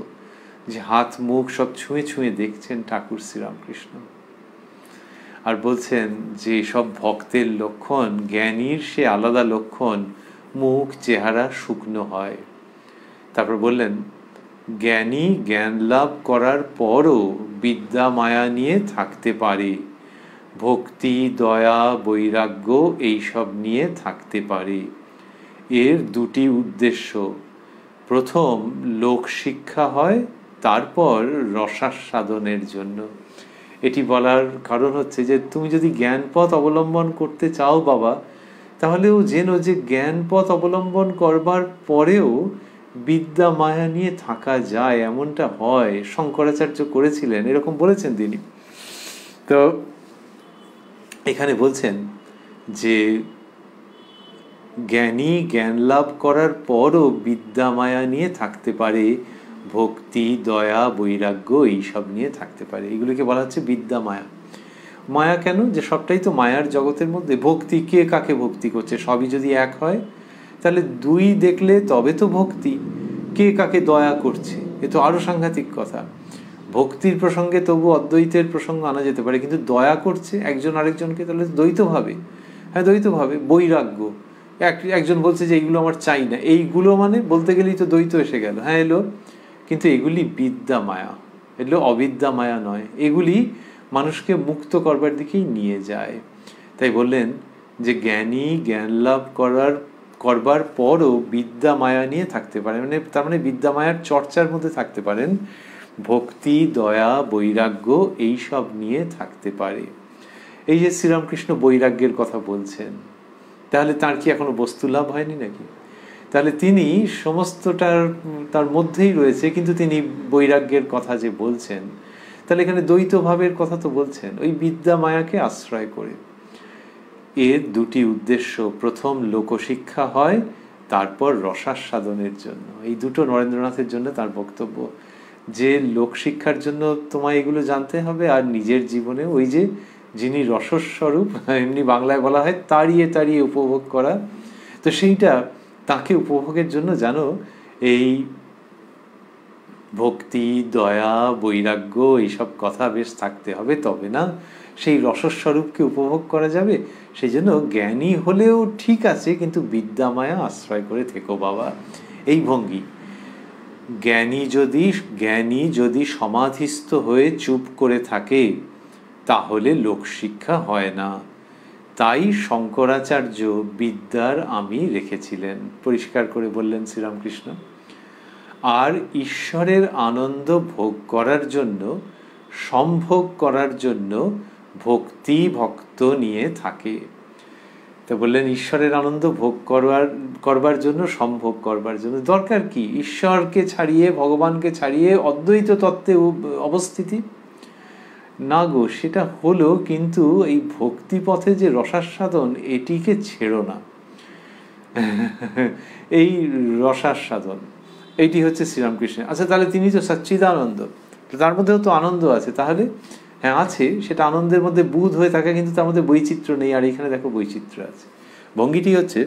যে হাত মুখ সব ছুঁয়ে ছুঁয়ে দেখছেন ঠাকুর শ্রীরামকৃষ্ণ, আর বলছেন যে সব ভক্তের লক্ষণ, জ্ঞানীর সে আলাদা লক্ষণ, মুখ চেহারা শুকনো হয়। তারপর বললেন জ্ঞানী জ্ঞান লাভ করার পরও বিদ্যা মায়া নিয়ে থাকতে পারে, ভক্তি দয়া বৈরাগ্য এইসব নিয়ে থাকতে পারে। এর দুটি উদ্দেশ্য, প্রথম লোক শিক্ষা হয়, তারপর রসাস্বাদনের জন্য। এটি বলার কারণ হচ্ছে যে তুমি যদি জ্ঞান পথ অবলম্বন করতে চাও বাবা, তাহলেও জেনো যে জ্ঞান পথ অবলম্বন করবার পরেও বিদ্যা মায়া নিয়ে থাকা যায়, এমনটা হয়। শঙ্করাচার্য করেছিলেন, এরকম বলেছেন তিনি। তো এখানে বলছেন যে জ্ঞানী জ্ঞান লাভ করার পরও বিদ্যা মায়া নিয়ে থাকতে পারে, ভক্তি দয়া বৈরাগ্য এইসব নিয়ে থাকতে পারে। এগুলোকে বলা হচ্ছে বিদ্যা মায়া। মায়া কেন? যে সবটাই তো মায়ার জগতের মধ্যে। ভক্তি, কে কাকে ভক্তি করছে, সবই যদি এক হয় তাহলে দুই দেখলে তবে তো ভক্তি। কে কাকে দয়া করছে, এ তো আরো সাংঘাতিক কথা। ভক্তির প্রসঙ্গে তবু অদ্বৈতের প্রসঙ্গ আনা যেতে পারে, কিন্তু দয়া করছে একজন আরেকজনকে, তাহলে দ্বৈত ভাবে। হ্যাঁ, দ্বৈত ভাবে। বৈরাগ্য, একজন বলছে যে এইগুলো আমার চাই না, এইগুলো মানে বলতে গেলেই তো দ্বৈত এসে গেল। হ্যাঁ, এলো, কিন্তু এগুলি বিদ্যা মায়া, এগুলো অবিদ্যা মায়া নয়। এগুলি মানুষকে মুক্ত করবার দিকেই নিয়ে যায়। তাই বললেন যে জ্ঞানী জ্ঞান লাভ করবার পরও বিদ্যা মায়া নিয়ে থাকতে পারে, মানে তার মানে বিদ্যা মায়ার চর্চার মধ্যে থাকতে পারেন, ভক্তি দয়া বৈরাগ্য এইসব নিয়ে থাকতে পারে। এই যে শ্রীরামকৃষ্ণ বৈরাগ্যের কথা বলছেন, তাহলে তার কি এখনো বস্তু লাভ হয়নি নাকি? তাহলে তিনি সমস্তটার তার মধ্যেই রয়েছে, কিন্তু তিনি বৈরাগ্যের কথা যে বলছেন, তাহলে এখানে দ্বৈত ভাবের কথা তো বলছেন ওই বিদ্যা মায়াকে আশ্রয় করে। এর দুটি উদ্দেশ্য, প্রথম লোকশিক্ষা হয়, তারপর রসাস্বাদনের জন্য। এই দুটো নরেন্দ্রনাথের জন্য তার বক্তব্য, যে লোকশিক্ষার জন্য তোমায় এগুলো জানতে হবে, আর নিজের জীবনে ওই যে যিনি রসস্বরূপ, এমনি বাংলায় বলা হয় তাড়িয়ে তাড়িয়ে উপভোগ করা, তো সেইটা তাকে উপভোগের জন্য জানো এই ভক্তি দয়া বৈরাগ্য এইসব কথা বেশ থাকতে হবে, তবে না সেই রসস্বরূপকে উপভোগ করা যাবে। সেই জন্য জ্ঞানী হলেও ঠিক আছে, কিন্তু বিদ্যা মায়া আশ্রয় করে থেকো বাবা, এই ভঙ্গি। জ্ঞানী যদি সমাধিস্থ হয়ে চুপ করে থাকে তাহলে লোকশিক্ষা হয় না। তাই শঙ্করাচার্য বিদ্যার আমি রেখেছিলেন, পরিষ্কার করে বললেন শ্রীরামকৃষ্ণ। আর ঈশ্বরের আনন্দ ভোগ করার জন্য, সম্ভোগ করার জন্য ভক্তি ভক্ত নিয়ে থাকে। তো বললেন ঈশ্বরের আনন্দ ভোগ করবার জন্য, সম্ভোগ করবার জন্য দরকার কি? ঈশ্বরকে ছাড়িয়ে, ভগবানকে ছাড়িয়ে অদ্বৈত তত্ত্বে অবস্থিতি না গো, সেটা হলো, কিন্তু এই ভক্তি পথে যে রসাস্বাদন, এটিকে ছেড়ো না। এই রসাস্বাদন এইটি হচ্ছে শ্রীরামকৃষ্ণের। আচ্ছা, তাহলে তিনি তো সচ্চিদানন্দ, তার মধ্যেও তো আনন্দ আছে। তাহলে হ্যাঁ আছে, সেটা আনন্দের মধ্যে বুধ হয়ে থাকে, কিন্তু তার মধ্যে বৈচিত্র্য নেই। আর এখানে দেখো বৈচিত্র্য আছে। ভঙ্গিটি হচ্ছে,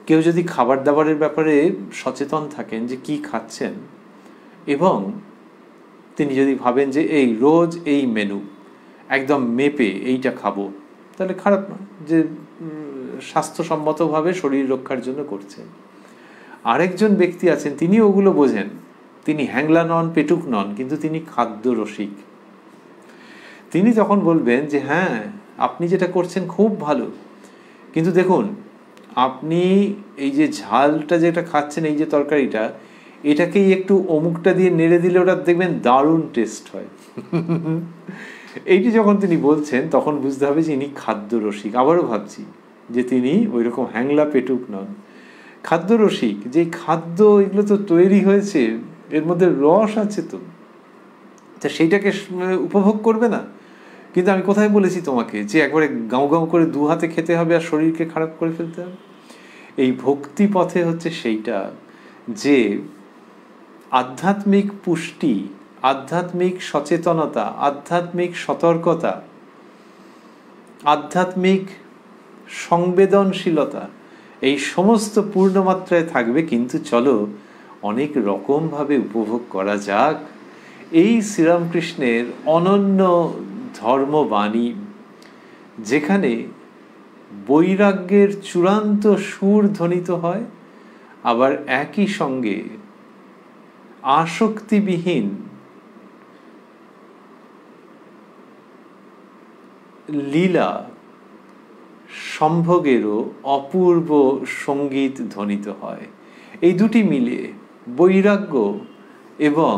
কেউ যদি খাবার দাবারের ব্যাপারে সচেতন থাকেন যে কি খাচ্ছেন, এবং তিনি যদি ভাবেন যে এই রোজ এই মেনু একদম মেপে এইটা খাবো, তাহলে খারাপ না, যে স্বাস্থ্যসম্মতভাবে শরীর রক্ষার জন্য করছেন। আরেকজন ব্যক্তি আছেন, তিনি ওগুলো বোঝেন, তিনি হ্যাংলা নন, পেটুক নন, কিন্তু তিনি খাদ্য রসিক। তিনি তখন বলবেন যে হ্যাঁ, আপনি যেটা করছেন খুব ভালো, কিন্তু দেখুন আপনি এই যে ঝালটা যেটা খাচ্ছেন, এই যে তরকারিটা, এটাকেই একটু অমুকটা দিয়ে নেড়ে দিলে ওটা দেখবেন দারুণ টেস্ট হয়। এইটি যখন তিনি বলছেন, তখন বুঝতে হবে যে ইনি খাদ্য রসিক। আবারও ভাবছি যে তিনি ওই রকম হ্যাংলা পেটুক নন, খাদ্য রসিক। যে খাদ্য এগুলো তো তৈরি হয়েছে, এর মধ্যে রস আছে, তো সেইটাকে উপভোগ করবে না। কিন্তু আমি কোথায় বলেছি তোমাকে যে একবারে গাঁও গাঁও করে দু হাতে খেতে হবে আর শরীরকে খারাপ করে ফেলতে হবে? এই ভক্তি পথে হচ্ছে সেইটা, যে আধ্যাত্মিক পুষ্টি, আধ্যাত্মিক সচেতনতা, আধ্যাত্মিক সতর্কতা, আধ্যাত্মিক সংবেদনশীলতা, এই সমস্ত পূর্ণমাত্রায় থাকবে, কিন্তু চলো অনেক রকমভাবে উপভোগ করা যাক। এই শ্রীরামকৃষ্ণের অনন্য ধর্মবাণী, যেখানে বৈরাগ্যের চূড়ান্ত সুর ধ্বনিত হয়, আবার একই সঙ্গে আসক্তিবিহীন লীলা সম্ভোগেরও অপূর্ব সঙ্গীত ধ্বনিত হয়। এই দুটি মিলিয়ে বৈরাগ্য এবং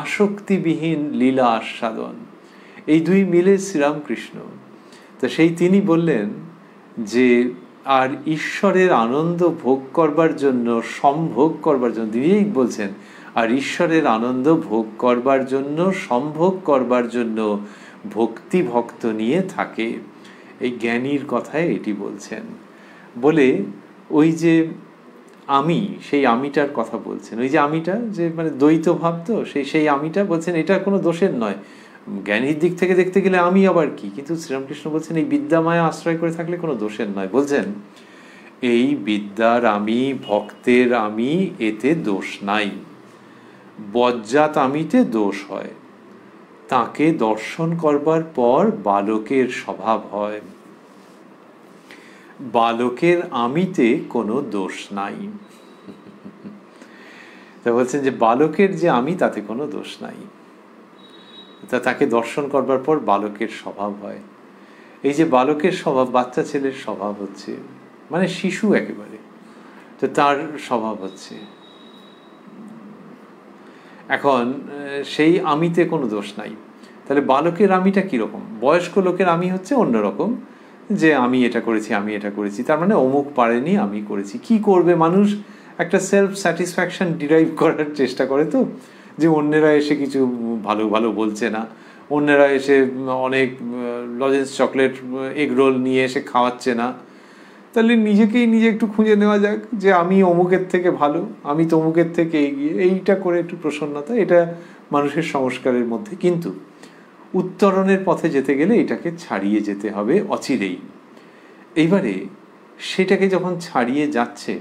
আসক্তিবিহীন লীলা আস্বাদন, এই দুই মিলে শ্রীরামকৃষ্ণ। তো সেই তিনি বললেন যে আর ঈশ্বরের আনন্দ ভোগ করবার জন্য, সম্ভোগ করবার জন্য, তিনিই বলছেন, আর ঈশ্বরের আনন্দ ভোগ করবার জন্য, সম্ভোগ করবার জন্য ভক্তি ভক্ত নিয়ে থাকে। এই জ্ঞানীর কথায় এটি বলছেন। বলে ওই যে আমি, সেই আমিটার কথা বলছেন, ওই যে আমিটা যে মানে দ্বৈত ভাব, তো সেই আমিটা বলছেন এটা কোনো দোষের নয়। জ্ঞানীর দিক থেকে দেখতে গেলে আমি আবার কি, কিন্তু শ্রীরামকৃষ্ণ বলছেন এই বিদ্যামায়া আশ্রয় করে থাকলে কোনো দোষের নয়। বলছেন এই বিদ্যার আমি, ভক্তের আমি, এতে দোষ নাই। বজ্জাত আমিতে দোষ হয়। তাকে দর্শন করবার পর বালকের স্বভাব হয়। বালকের আমিতে কোনো দোষ নাই। তা বলছেন যে বালকের যে আমি, তাতে কোনো দোষ নাই। তাকে দর্শন করবার পর বালকের স্বভাব হয়। এই যে বালকের স্বভাব, বাচ্চা ছেলের স্বভাব হচ্ছে মানে শিশু একেবারে, তো তার স্বভাব হচ্ছে। এখন সেই আমিতে কোনো দোষ নাই। তাহলে বালকের আমিটা কিরকম? বয়স্ক লোকের আমি হচ্ছে অন্যরকম, যে আমি এটা করেছি, আমি এটা করেছি, তার মানে অমুক পারেনি, আমি করেছি। কি করবে মানুষ? একটা সেলফ স্যাটিসফ্যাকশন ডিরাইভ করার চেষ্টা করে, তো যে অন্যেরা এসে কিছু ভালো ভালো বলছে না, অন্যেরা এসে অনেক লজেন্স, চকলেট, এগ রোল নিয়ে এসে খাওয়াচ্ছে না, তাহলে নিজেকেই নিজে একটু খুঁজে নেওয়া যাক যে আমি অমুকের থেকে ভালো, আমি তমুকের থেকে এগিয়ে, এইটা করে একটু প্রসন্নতা, এটা মানুষের সংস্কারের মধ্যে। কিন্তু উত্তরণের পথে যেতে গেলে এটাকে ছাড়িয়ে যেতে হবে অচিরেই। এইবারে সেটাকে যখন ছাড়িয়ে যাচ্ছে,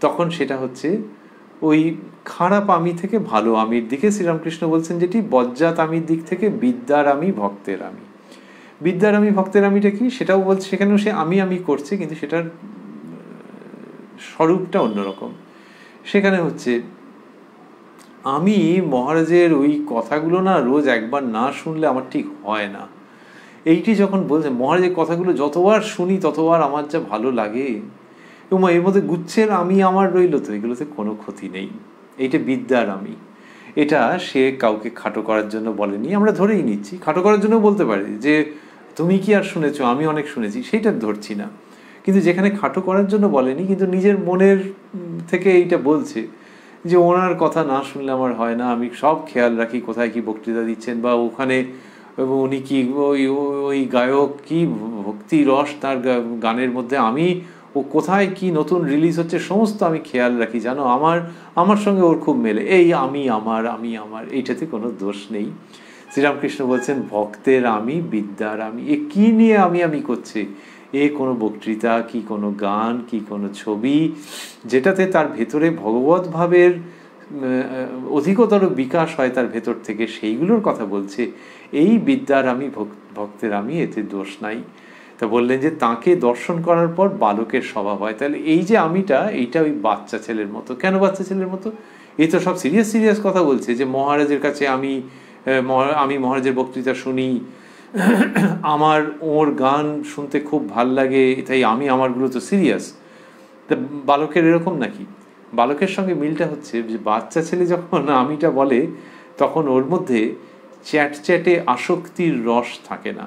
তখন সেটা হচ্ছে ওই খারাপ আমি থেকে ভালো আমির দিকে শ্রীরামকৃষ্ণ বলছেন, যেটি বজ্জাত আমির দিক থেকে বিদ্যার আমি, ভক্তের আমি। বিদ্যার আমি, ভক্তের আমিটা কি সেটাও বলছে, সেখানেও সে আমি করছে, কিন্তু সেটার স্বরূপটা অন্যরকম। সেখানে হচ্ছে আমি মহারাজের ওই কথাগুলো না রোজ একবার না শুনলে আমার ঠিক হয় না। এইটি যখন বলছে মহারাজের কথাগুলো যতবার শুনি ততবার আমার যা ভালো লাগে, এবং এর মধ্যে গুচ্ছের আমি আমার রইল, তো এগুলোতে কোনো ক্ষতি নেই। এইটা বিদ্যার আমি। এটা সে কাউকে খাটো করার জন্য বলেনি, আমরা ধরেই নিচ্ছি। খাটো করার জন্য বলতে পারি যে তুমি কি আর শুনেছো, আমি অনেক শুনেছি, সেইটা ধরছি না। কিন্তু যেখানে খাটো করার জন্য বলেনি, কিন্তু নিজের মনের থেকে এইটা বলছে যে ওনার কথা না শুনলে আমার হয় না, আমি সব খেয়াল রাখি কোথায় কি বক্তৃতা দিচ্ছেন, বা ওখানে উনি কি ওই গায়ক কি ভক্তি রস তার গানের মধ্যে, আমি ও কোথায় কি নতুন রিলিজ হচ্ছে সমস্ত আমি খেয়াল রাখি, জানো, আমার সঙ্গে ওর খুব মেলে। এই আমি আমার এইটাতে কোনো দোষ নেই। শ্রীরামকৃষ্ণ বলছেন ভক্তের আমি, বিদ্যার আমি। এ কি নিয়ে আমি করছে? এ কোনো বক্তৃতা কি কোনো গান কি কোনো ছবি, যেটাতে তার ভেতরে ভগবত ভাবের অধিকতর বিকাশ হয় তার ভেতর থেকে, সেইগুলোর কথা বলছে। এই বিদ্যার আমি, ভক্তের আমি, এতে দোষ নাই। তা বললেন যে তাকে দর্শন করার পর বালকের স্বভাব হয়। তাহলে এই যে আমিটা, এইটা ওই বাচ্চা ছেলের মতো। কেন বাচ্চা ছেলের মতো? এই তো সব সিরিয়াস কথা বলছে, যে মহারাজের কাছে আমি মহারাজের বক্তৃতা শুনি, আমার ওর গান শুনতে খুব ভাল লাগে, তাই আমারগুলো তো সিরিয়াস। তা বালকের এরকম নাকি? বালকের সঙ্গে মিলটা হচ্ছে যে বাচ্চা ছেলে যখন আমিটা বলে, তখন ওর মধ্যে চ্যাটচ্যাটে আসক্তির রস থাকে না।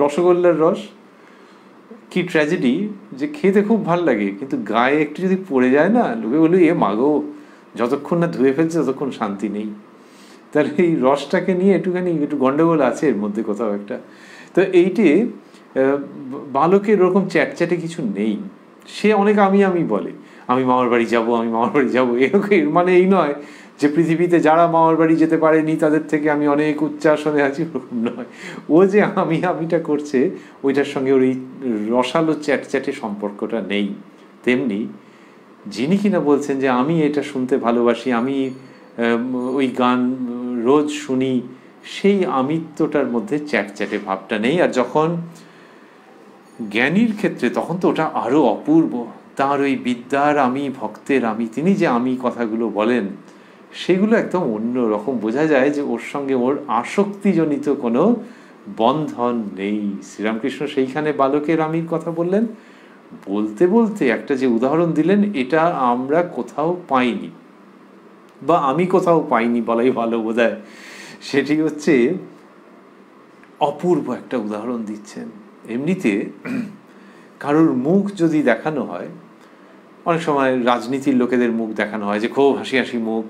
রসগোল্লার রস কি ট্র্যাজেডি, যে খেতে খুব ভাল লাগে, কিন্তু গায়ে একটু যদি পড়ে যায় না, লোকে বলে এ মাগো, যতক্ষণ না ধুয়ে ফেলছে ততক্ষণ শান্তি নেই। তাহলে এই রসটাকে নিয়ে একটু গন্ডগোল আছে এর মধ্যে কোথাও একটা। তো এইটি বালকের ওরকম চ্যাটচ্যাটে কিছু নেই। সে অনেক আমি বলে, আমি মামার বাড়ি যাবো, এরকম। মানে এই নয় যে পৃথিবীতে যারা মামার বাড়ি যেতে পারেনি তাদের থেকে আমি অনেক উচ্চাসনে আছি, ওরকম নয়। ও যে আমিটা করছে, ওইটার সঙ্গে ওর এই রসালো চ্যাটচ্যাটে সম্পর্কটা নেই। তেমনি যিনি কিনা বলছেন যে আমি এটা শুনতে ভালোবাসি, আমি ওই গান রোজ শুনি, সেই আমিত্বটার মধ্যে চ্যাটচ্যাটে ভাবটা নেই। আর যখন জ্ঞানীর ক্ষেত্রে, তখন তো ওটা আরো অপূর্ব। তার ওই বিদ্যার আমি, ভক্তের আমি, তিনি যে আমি কথাগুলো বলেন সেগুলো একদম অন্য রকম। বোঝা যায় যে ওর সঙ্গে ওর আসক্তিজনিত কোনো বন্ধন নেই। শ্রীরামকৃষ্ণ সেইখানে বালকের আমির কথা বললেন, বলতে বলতে একটা যে উদাহরণ দিলেন, এটা আমরা কোথাও পাইনি, বা আমি কোথাও পাইনি বলাই ভালো বোধহয়। সেটি হচ্ছে অপূর্ব একটা উদাহরণ দিচ্ছেন। এমনিতে কারোর মুখ যদি দেখানো হয়, অনেক সময় রাজনীতির লোকেদের মুখ দেখানো হয় যে খুব হাসি হাসি মুখ,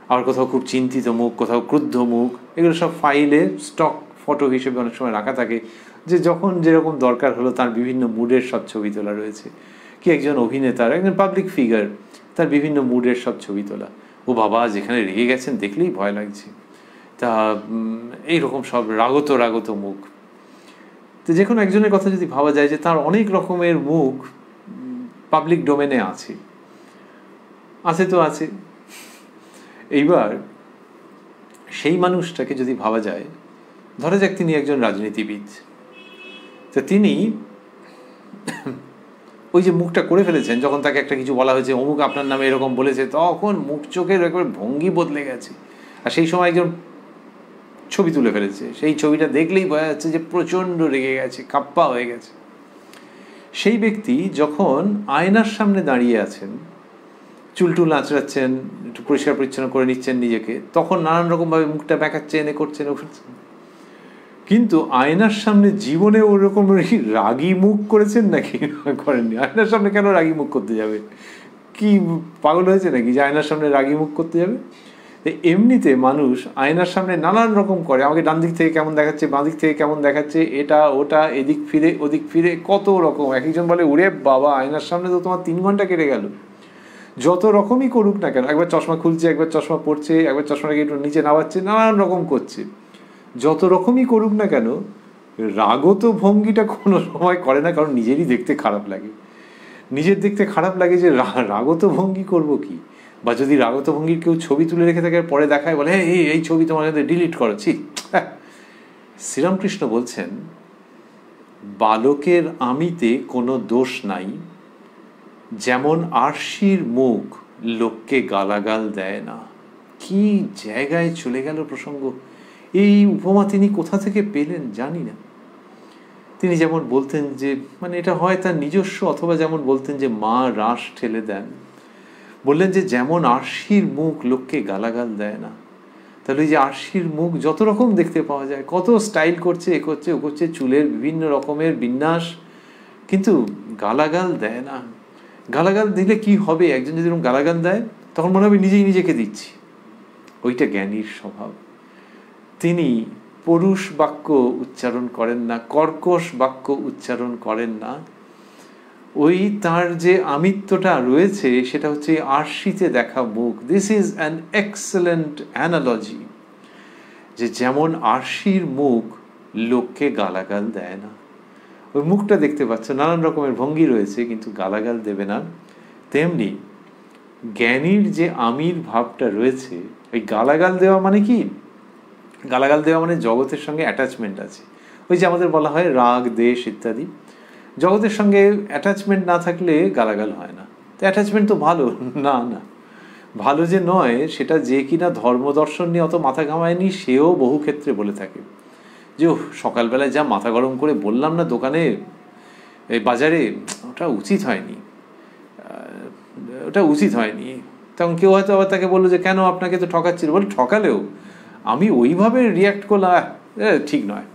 আবার কোথাও খুব চিন্তিত মুখ, কোথাও ক্রুদ্ধ মুখ, এগুলো সব ফাইলে স্টক ফটো হিসেবে অনেক সময় রাখা থাকে, যে যখন যেরকম দরকার হলো তার বিভিন্ন মুডের সব ছবি তোলা রয়েছে। কি একজন অভিনেতার, একজন পাবলিক ফিগার, তার বিভিন্ন মুডের সব ছবি তোলা। ও বাবা, যেখানে রেগে গেছেন দেখলেই ভয় লাগছে, তা এইরকম সব রাগত রাগত মুখ। তো যে কোনো একজনের কথা যদি ভাবা যায় যে তার অনেক রকমের মুখ পাবলিক ডোমেনে আছে, আছে তো আছে। এইবার সেই মানুষটাকে যদি ভাবা যায়, ধরা যাক তিনি একজন রাজনীতিবিদ, তো তিনি ওই যে মুখটা করে ফেলেছেন, যখন তাকে একটা কিছু বলা হয়েছে অমুক আপনার নামে এরকম বলেছে, তখন মুখ চোখের একবার ভঙ্গি বদলে গেছে। আর সেই সময় একজন ছবি তুলে ফেলেছে, সেই ছবিটা দেখলেই বোঝা যাচ্ছে যে প্রচণ্ড রেগে গেছে, কাপ্পা হয়ে গেছে। সেই ব্যক্তি যখন আয়নার সামনে দাঁড়িয়ে আছেন, চুলটুল আঁচড়াচ্ছেন, একটু পরিষ্কার পরিচ্ছন্ন করে নিচ্ছেন নিজেকে, তখন নানান রকমভাবে মুখটা ব্যাকাচ্ছেন, এ করছেন, ও করছেন। কিন্তু আয়নার সামনে জীবনে ওরকম রাগী মুখ করেছেন নাকি? করেননি। আয়নার সামনে কেন রাগী মুখ করতে যাবে? কি পাগল হয়েছে নাকি যে আয়নার সামনে রাগী মুখ করতে যাবে? এমনিতে মানুষ আয়নার সামনে নানান রকম করে, আমাকে ডান দিক থেকে কেমন দেখাচ্ছে, বাঁ দিক থেকে কেমন দেখাচ্ছে, এটা ওটা, এদিক ফিরে ওদিক ফিরে, কত রকম। এক একজন বলে, ওরে বাবা, আয়নার সামনে তো তোমার 3 ঘন্টা কেটে গেল। যত রকমই করুক না কেন, একবার চশমা খুলছে, একবার চশমা পড়ছে, একবার চশমাটাকে একটু নিচে নামাচ্ছে, নানান রকম করছে। যত রকমই করুক না কেন, রাগত ভঙ্গিটা কোনো সময় করে না, কারণ নিজেরই দেখতে খারাপ লাগে। নিজের দেখতে খারাপ লাগে যে রাগত ভঙ্গি করব কি? বা যদি রাগত ভঙ্গির কেউ ছবি তুলে রেখে থাকে, পরে দেখায়, বলে এই ছবি তোমার কাছে ডিলিট করেছি। শ্রীরামকৃষ্ণ বলছেন, বালকের আমিতে কোনো দোষ নাই, যেমন আরশির মুখ লোককে গালাগাল দেয় না। কি জায়গায় চলে গেল প্রসঙ্গ! এই উপমা তিনি কোথা থেকে পেলেন জানি না। তিনি যেমন বলতেন যে, মানে এটা হয় তার নিজস্ব, অথবা যেমন বলতেন যে মা রাস ঠেলে দেন, বললেন যে যেমন আরশির মুখ লোককে গালাগাল দেয় না। তাহলে ওই যে আরশির মুখ যত রকম দেখতে পাওয়া যায়, কত স্টাইল করছে, এ করছে, ও করছে, চুলের বিভিন্ন রকমের বিন্যাস, কিন্তু গালাগাল দেয় না। গালাগাল দিলে কি হবে? একজন যদি এরকম গালাগাল দেয়, তখন মনে হবে নিজেই নিজেকে দিচ্ছি। ওইটা জ্ঞানীর স্বভাব। তিনি পরুষ বাক্য উচ্চারণ করেন না, কর্কশ বাক্য উচ্চারণ করেন না। ওই তার যে আমিত্বটা রয়েছে, সেটা হচ্ছে আরশিতে দেখা মুখ। This is an excellent analogy, যে যেমন আরশির মুখ লোককে গালাগাল দেয় না। ওই মুখটা দেখতে পাচ্ছ, নানান রকমের ভঙ্গি রয়েছে, কিন্তু গালাগাল দেবে না। তেমনি জ্ঞানীর যে আমির ভাবটা রয়েছে, ওই গালাগাল দেওয়া মানে কি? গালাগাল দেওয়া মানে জগতের সঙ্গে অ্যাটাচমেন্ট আছে। ওই যে আমাদের বলা হয় রাগ, দেশ ইত্যাদি, জগতের সঙ্গে অ্যাটাচমেন্ট না থাকলে গালাগাল হয় না। তো অ্যাটাচমেন্ট তো ভালো না, না ভালো যে নয়, সেটা যে কিনা ধর্মদর্শন নিয়ে অত মাথা ঘামায়নি, সেও বহু ক্ষেত্রে বলে থাকে যে সকালবেলায় যা মাথা গরম করে বললাম না দোকানে, এই বাজারে, ওটা উচিত হয়নি, ওটা উচিত হয়নি। তখন কেউ হয়তো আবার তাকে বললো যে কেন, আপনাকে তো ঠকাচ্ছিল। বলে, ঠকালেও আমি ওইভাবে রিয়াক্ট করলাম, ঠিক নয়।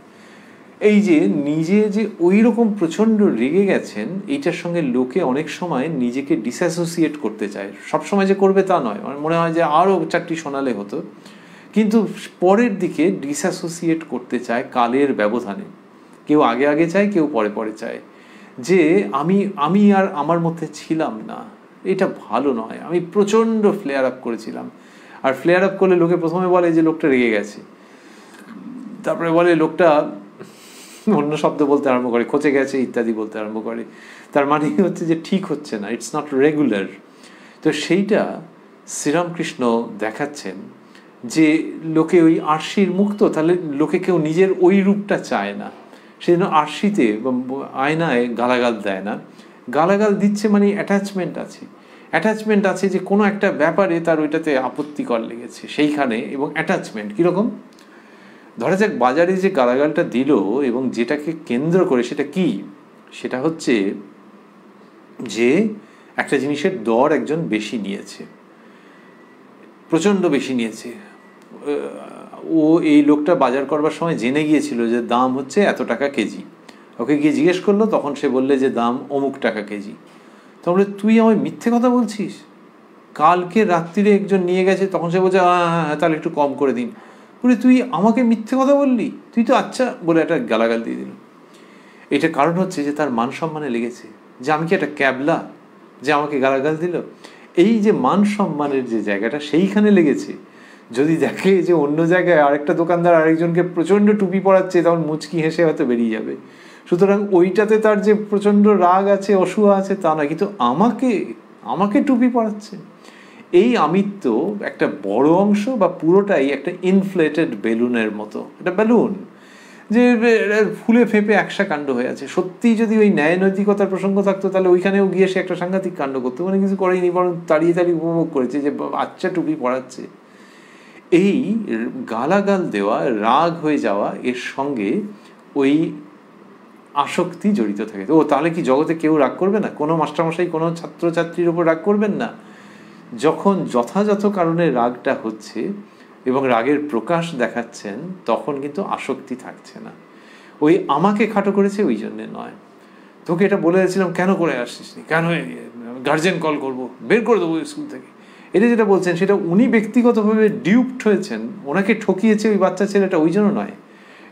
এই যে নিজে যে ওই রকম প্রচণ্ড রেগে গেছেন, এইটার সঙ্গে লোকে অনেক সময় নিজেকে ডিসঅ্যাসোসিয়েট করতে চায়। সবসময় যে করবে তা নয়, মনে হয় যে আরও 4টি শোনালে হতো, কিন্তু পরের দিকে ডিসঅ্যাসোসিয়েট করতে চায় কালের ব্যবধানে। কেউ আগে আগে চায়, কেউ পরে পরে চায়, যে আমি আর আমার মধ্যে ছিলাম না, এটা ভালো নয়, আমি প্রচণ্ড ফ্লেয়ার আপ করেছিলাম। আর ফ্লেয়ার আপ করলে লোকে প্রথমে বলে যে লোকটা রেগে গেছে, তারপরে বলে লোকটা অন্য শব্দ বলতে আরম্ভ করে, খচে গেছে ইত্যাদি বলতে আরম্ভ করে। তার মানে হচ্ছে যে ঠিক হচ্ছে না, ইটস নট রেগুলার। তো সেইটা শ্রীরামকৃষ্ণ দেখাচ্ছেন যে লোকে ওই আরশির মুক্ত, তাহলে লোকে কেউ নিজের ওই রূপটা চায় না, সেই জন্য আরশিতে আয়নায় গালাগাল দেয় না। গালাগাল দিচ্ছে মানে অ্যাটাচমেন্ট আছে, অ্যাটাচমেন্ট আছে যে কোনো একটা ব্যাপারে তার ওইটাতে আপত্তিকর লেগেছে সেইখানে, এবং অ্যাটাচমেন্ট কীরকম, ধরা যাক বাজারে যে গালাগালটা দিল এবং যেটাকে কেন্দ্র করে সেটা কি, সেটা হচ্ছে যে একটা জিনিসের দর একজন বেশি নিয়েছে, প্রচণ্ড বেশি নিয়েছে। ও এই লোকটা বাজার করবার সময় জেনে গিয়েছিল যে দাম হচ্ছে এত টাকা কেজি, ওকে গিয়ে জিজ্ঞেস করলো, তখন সে বললে যে দাম অমুক টাকা কেজি। তাহলে তুই আমায় মিথ্যে কথা বলছিস, কালকে রাত্রিরে একজন নিয়ে গেছে, তখন সে বলছে হ্যাঁ তাহলে একটু কম করে দিন। বলে তুই আমাকে মিথ্যে কথা বললি, তুই তো আচ্ছা বলে একটা গালাগাল দিয়ে দিল। এটার কারণ হচ্ছে যে তার মান সম্মানে লেগেছে, যে আমি কি একটা ক্যাবলা যে আমাকে গালাগাল দিল। এই যে মান সম্মানের যে জায়গাটা সেইখানে লেগেছে। যদি দেখে যে অন্য জায়গায় আরেকটা দোকানদার আরেকজনকে প্রচণ্ড টুপি পরাচ্ছে, তখন মুচকি হেসে হয়তো বেরিয়ে যাবে। সুতরাং ওইটাতে তার যে প্রচণ্ড রাগ আছে, অসূয়া আছে তা না, কিন্তু আমাকে টুপি পরাচ্ছে, এই আমিত্ব একটা বড় অংশ বা পুরোটাই একটা ইনফ্লেটেড বেলুনের মতো, একটা বেলুন যে ফুলে ফেঁপে একসা কাণ্ড হয়ে আছে। সত্যিই যদি ওই ন্যায় নৈতিকতার প্রসঙ্গ থাকতো তাহলে ওইখানেও গিয়ে সে একটা সাংঘাতিক কাণ্ড করতো, মানে কিছু করেনি, বরং দাঁড়িয়ে উপভোগ করেছে যে আচ্ছা টুপি পড়াচ্ছে। এই গালাগাল দেওয়া, রাগ হয়ে যাওয়া, এর সঙ্গে ওই আসক্তি জড়িত থাকে। তো তাহলে কি জগতে কেউ রাগ করবে না? কোনো মাস্টারমশাই কোনো ছাত্রছাত্রীর উপর রাগ করবেন না? যখন যথাযথ কারণে রাগটা হচ্ছে এবং রাগের প্রকাশ দেখাচ্ছেন, তখন কিন্তু আসক্তি থাকছে না। ওই আমাকে খাটো করেছে ওই জন্যে নয়, তোকে এটা বলে দিয়েছিলাম কেন করে আসছিস নি, কেন গার্জেন কল করবো, বের করে দেবো স্কুল থেকে, এটা যেটা বলছেন সেটা উনি ব্যক্তিগতভাবে ডিউপড হয়েছেন, ওনাকে ঠকিয়েছে ওই বাচ্চা ছেলেটা, ওই জন্য নয়।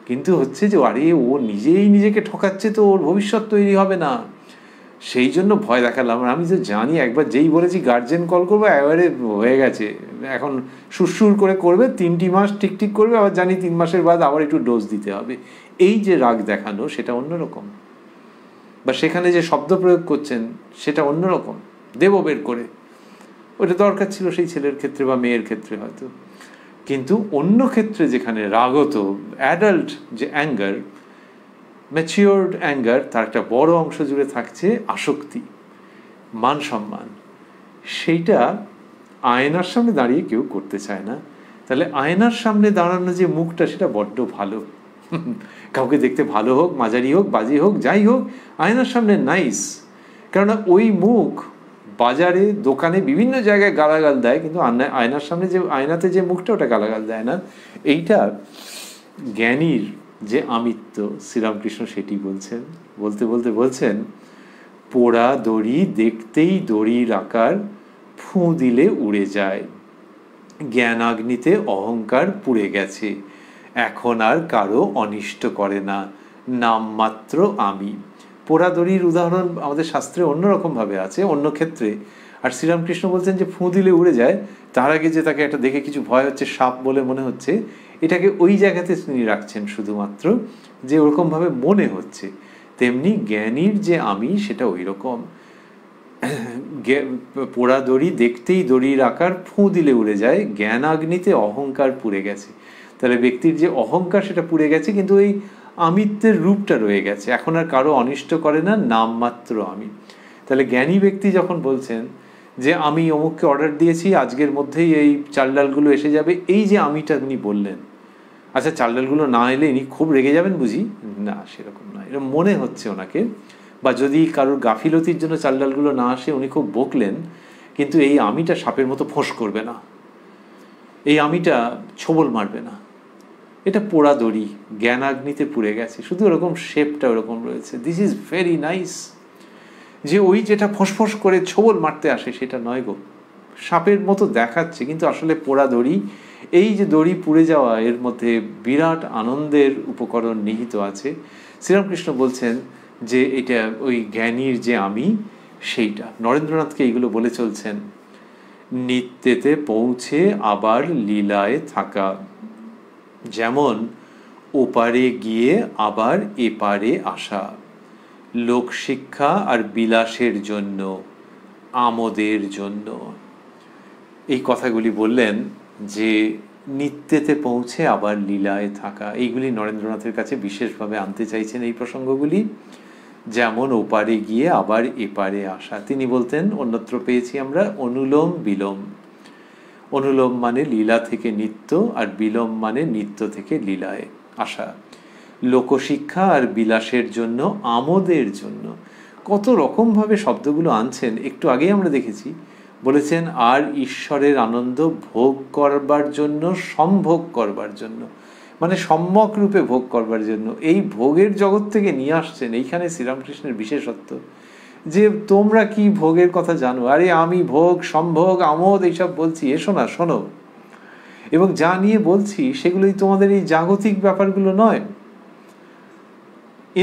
কিন্তু হচ্ছে যে আরে ও নিজেই নিজেকে ঠকাচ্ছে, তো ওর ভবিষ্যৎ তৈরি হবে না, সেই জন্য ভয় দেখালাম। আমি তো জানি একবার যেই বলেছি গার্জেন কল করবো, এবারে হয়ে গেছে, এখন সুরসুর করে করবে, 3 মাস ঠিক করবে, আবার জানি 3 মাসের বাদ আবার একটু ডোজ দিতে হবে। এই যে রাগ দেখানো সেটা অন্যরকম, বা সেখানে যে শব্দ প্রয়োগ করছেন সেটা অন্যরকম, দেব বের করে, ওটা দরকার ছিল সেই ছেলের ক্ষেত্রে বা মেয়ের ক্ষেত্রে হয়তো। কিন্তু অন্য ক্ষেত্রে যেখানে রাগত অ্যাডাল্ট যে অ্যাঙ্গার, ম্যাচিওরড অ্যাঙ্গার, তার একটা বড় অংশ জুড়ে থাকছে আসক্তি, মান সম্মান। সেইটা আয়নার সামনে দাঁড়িয়ে কেউ করতে চায় না। তাহলে আয়নার সামনে দাঁড়ানো যে মুখটা, সেটা বড্ড ভালো। কাউকে দেখতে ভালো হোক, মাঝারি হোক, বাজি হোক, যাই হোক, আয়নার সামনে নাইস। কেননা ওই মুখ বাজারে, দোকানে, বিভিন্ন জায়গায় গালাগাল দেয়, কিন্তু আয়নার সামনে যে আয়নাতে যে মুখটা, ওটা গালাগাল দেয় না। এইটা জ্ঞানীর যে আমিত্ব, শ্রীরামকৃষ্ণ সেটি বলছেন। বলছেন, পোড়া দড়ি দেখতেই দড়ির আকার, ফুঁ দিলে উড়ে যায়, জ্ঞানাগ্নিতে অহংকার পুড়ে গেছে, এখন আর কারো অনিষ্ট করে না, নামমাত্র আমি। পোড়া দড়ির উদাহরণ আমাদের শাস্ত্রে অন্যরকমভাবে আছে, অন্য ক্ষেত্রে। আর শ্রীরামকৃষ্ণ বলছেন যে ফুঁ দিলে উড়ে যায়, তার আগে যে তাকে একটা দেখে কিছু ভয় হচ্ছে, সাপ বলে মনে হচ্ছে, এটাকে ওই জায়গাতে তিনি রাখছেন শুধুমাত্র, যে ওরকমভাবে মনে হচ্ছে। তেমনি জ্ঞানীর যে আমি, সেটা ওই রকম। পোড়া দড়ি দেখতেই দড়ির আকার, ফুঁ দিলে উড়ে যায়, জ্ঞানাগ্নিতে অহংকার পুড়ে গেছে। তাহলে ব্যক্তির যে অহংকার সেটা পুড়ে গেছে, কিন্তু এই আমিত্বের রূপটা রয়ে গেছে, এখন আর কারো অনিষ্ট করে না, নামমাত্র আমি। তাহলে জ্ঞানী ব্যক্তি যখন বলছেন যে আমি অমুককে অর্ডার দিয়েছি, আজকের মধ্যেই এই চাল ডালগুলো এসে যাবে, এই যে আমিটা উনি বললেন, আচ্ছা চাল ডালগুলো না এলে ইনি খুব রেগে যাবেন বুঝি? না, সেরকম না, এটা মনে হচ্ছে ওনাকে। বা যদি কারোর গাফিলতির জন্য চাল ডালগুলো না আসে, উনি খুব বকলেন, কিন্তু এই আমিটা সাপের মতো ফোঁস করবে না, এই আমিটা ছোবল মারবে না। এটা পোড়া দড়ি, জ্ঞানাগ্নিতে পুড়ে গেছে, শুধু ওরকম শেপটা ওরকম রয়েছে। This is very nice. যে ওই যেটা ফোঁস করে ছোবল মারতে আসে, সেটা নয় গো, সাপের মতো দেখাচ্ছে, কিন্তু আসলে পোড়া দড়ি। এই যে দড়ি পুড়ে যাওয়া, এর মধ্যে বিরাট আনন্দের উপকরণ নিহিত আছে। শ্রীরামকৃষ্ণ বলছেন যে এটা ওই জ্ঞানীর যে আমি, সেইটা। নরেন্দ্রনাথকে এইগুলো বলে চলছেন, নিত্যেতে পৌঁছে আবার লীলায় থাকা, যেমন ওপারে গিয়ে আবার এপারে আসা, লোকশিক্ষা আর বিলাসের জন্য, আমোদের জন্য। এই কথাগুলি বললেন যে নিত্যেতে পৌঁছে আবার লীলায় থাকা, এইগুলি নরেন্দ্রনাথের কাছে বিশেষভাবে আনতে চাইছেন এই প্রসঙ্গগুলি, যেমন ওপারে গিয়ে আবার এপারে আসা। তিনি বলতেন, অন্যত্র পেয়েছি আমরা, অনুলোম বিলোম। অনুলোম মানে লীলা থেকে নিত্য, আর বিলোম মানে নিত্য থেকে লীলায় আসা। লোকশিক্ষা আর বিলাসের জন্য, আমোদের জন্য। কত রকমভাবে শব্দগুলো আনছেন, একটু আগেই আমরা দেখেছি। বলেছেন আর ঈশ্বরের আনন্দ ভোগ করবার জন্য, সম্ভোগ করবার জন্য, মানে সম্যক রূপে ভোগ করবার জন্য। এই ভোগের জগৎ থেকে নিয়ে আসছেন। এইখানে শ্রীরামকৃষ্ণের বিশেষত্ব যে তোমরা কি ভোগের কথা জানো? আরে আমি ভোগ, সম্ভোগ, আমোদ এইসব বলছি, এসো না, শোনো। এবং যা নিয়ে বলছি সেগুলোই তোমাদের এই জাগতিক ব্যাপারগুলো নয়,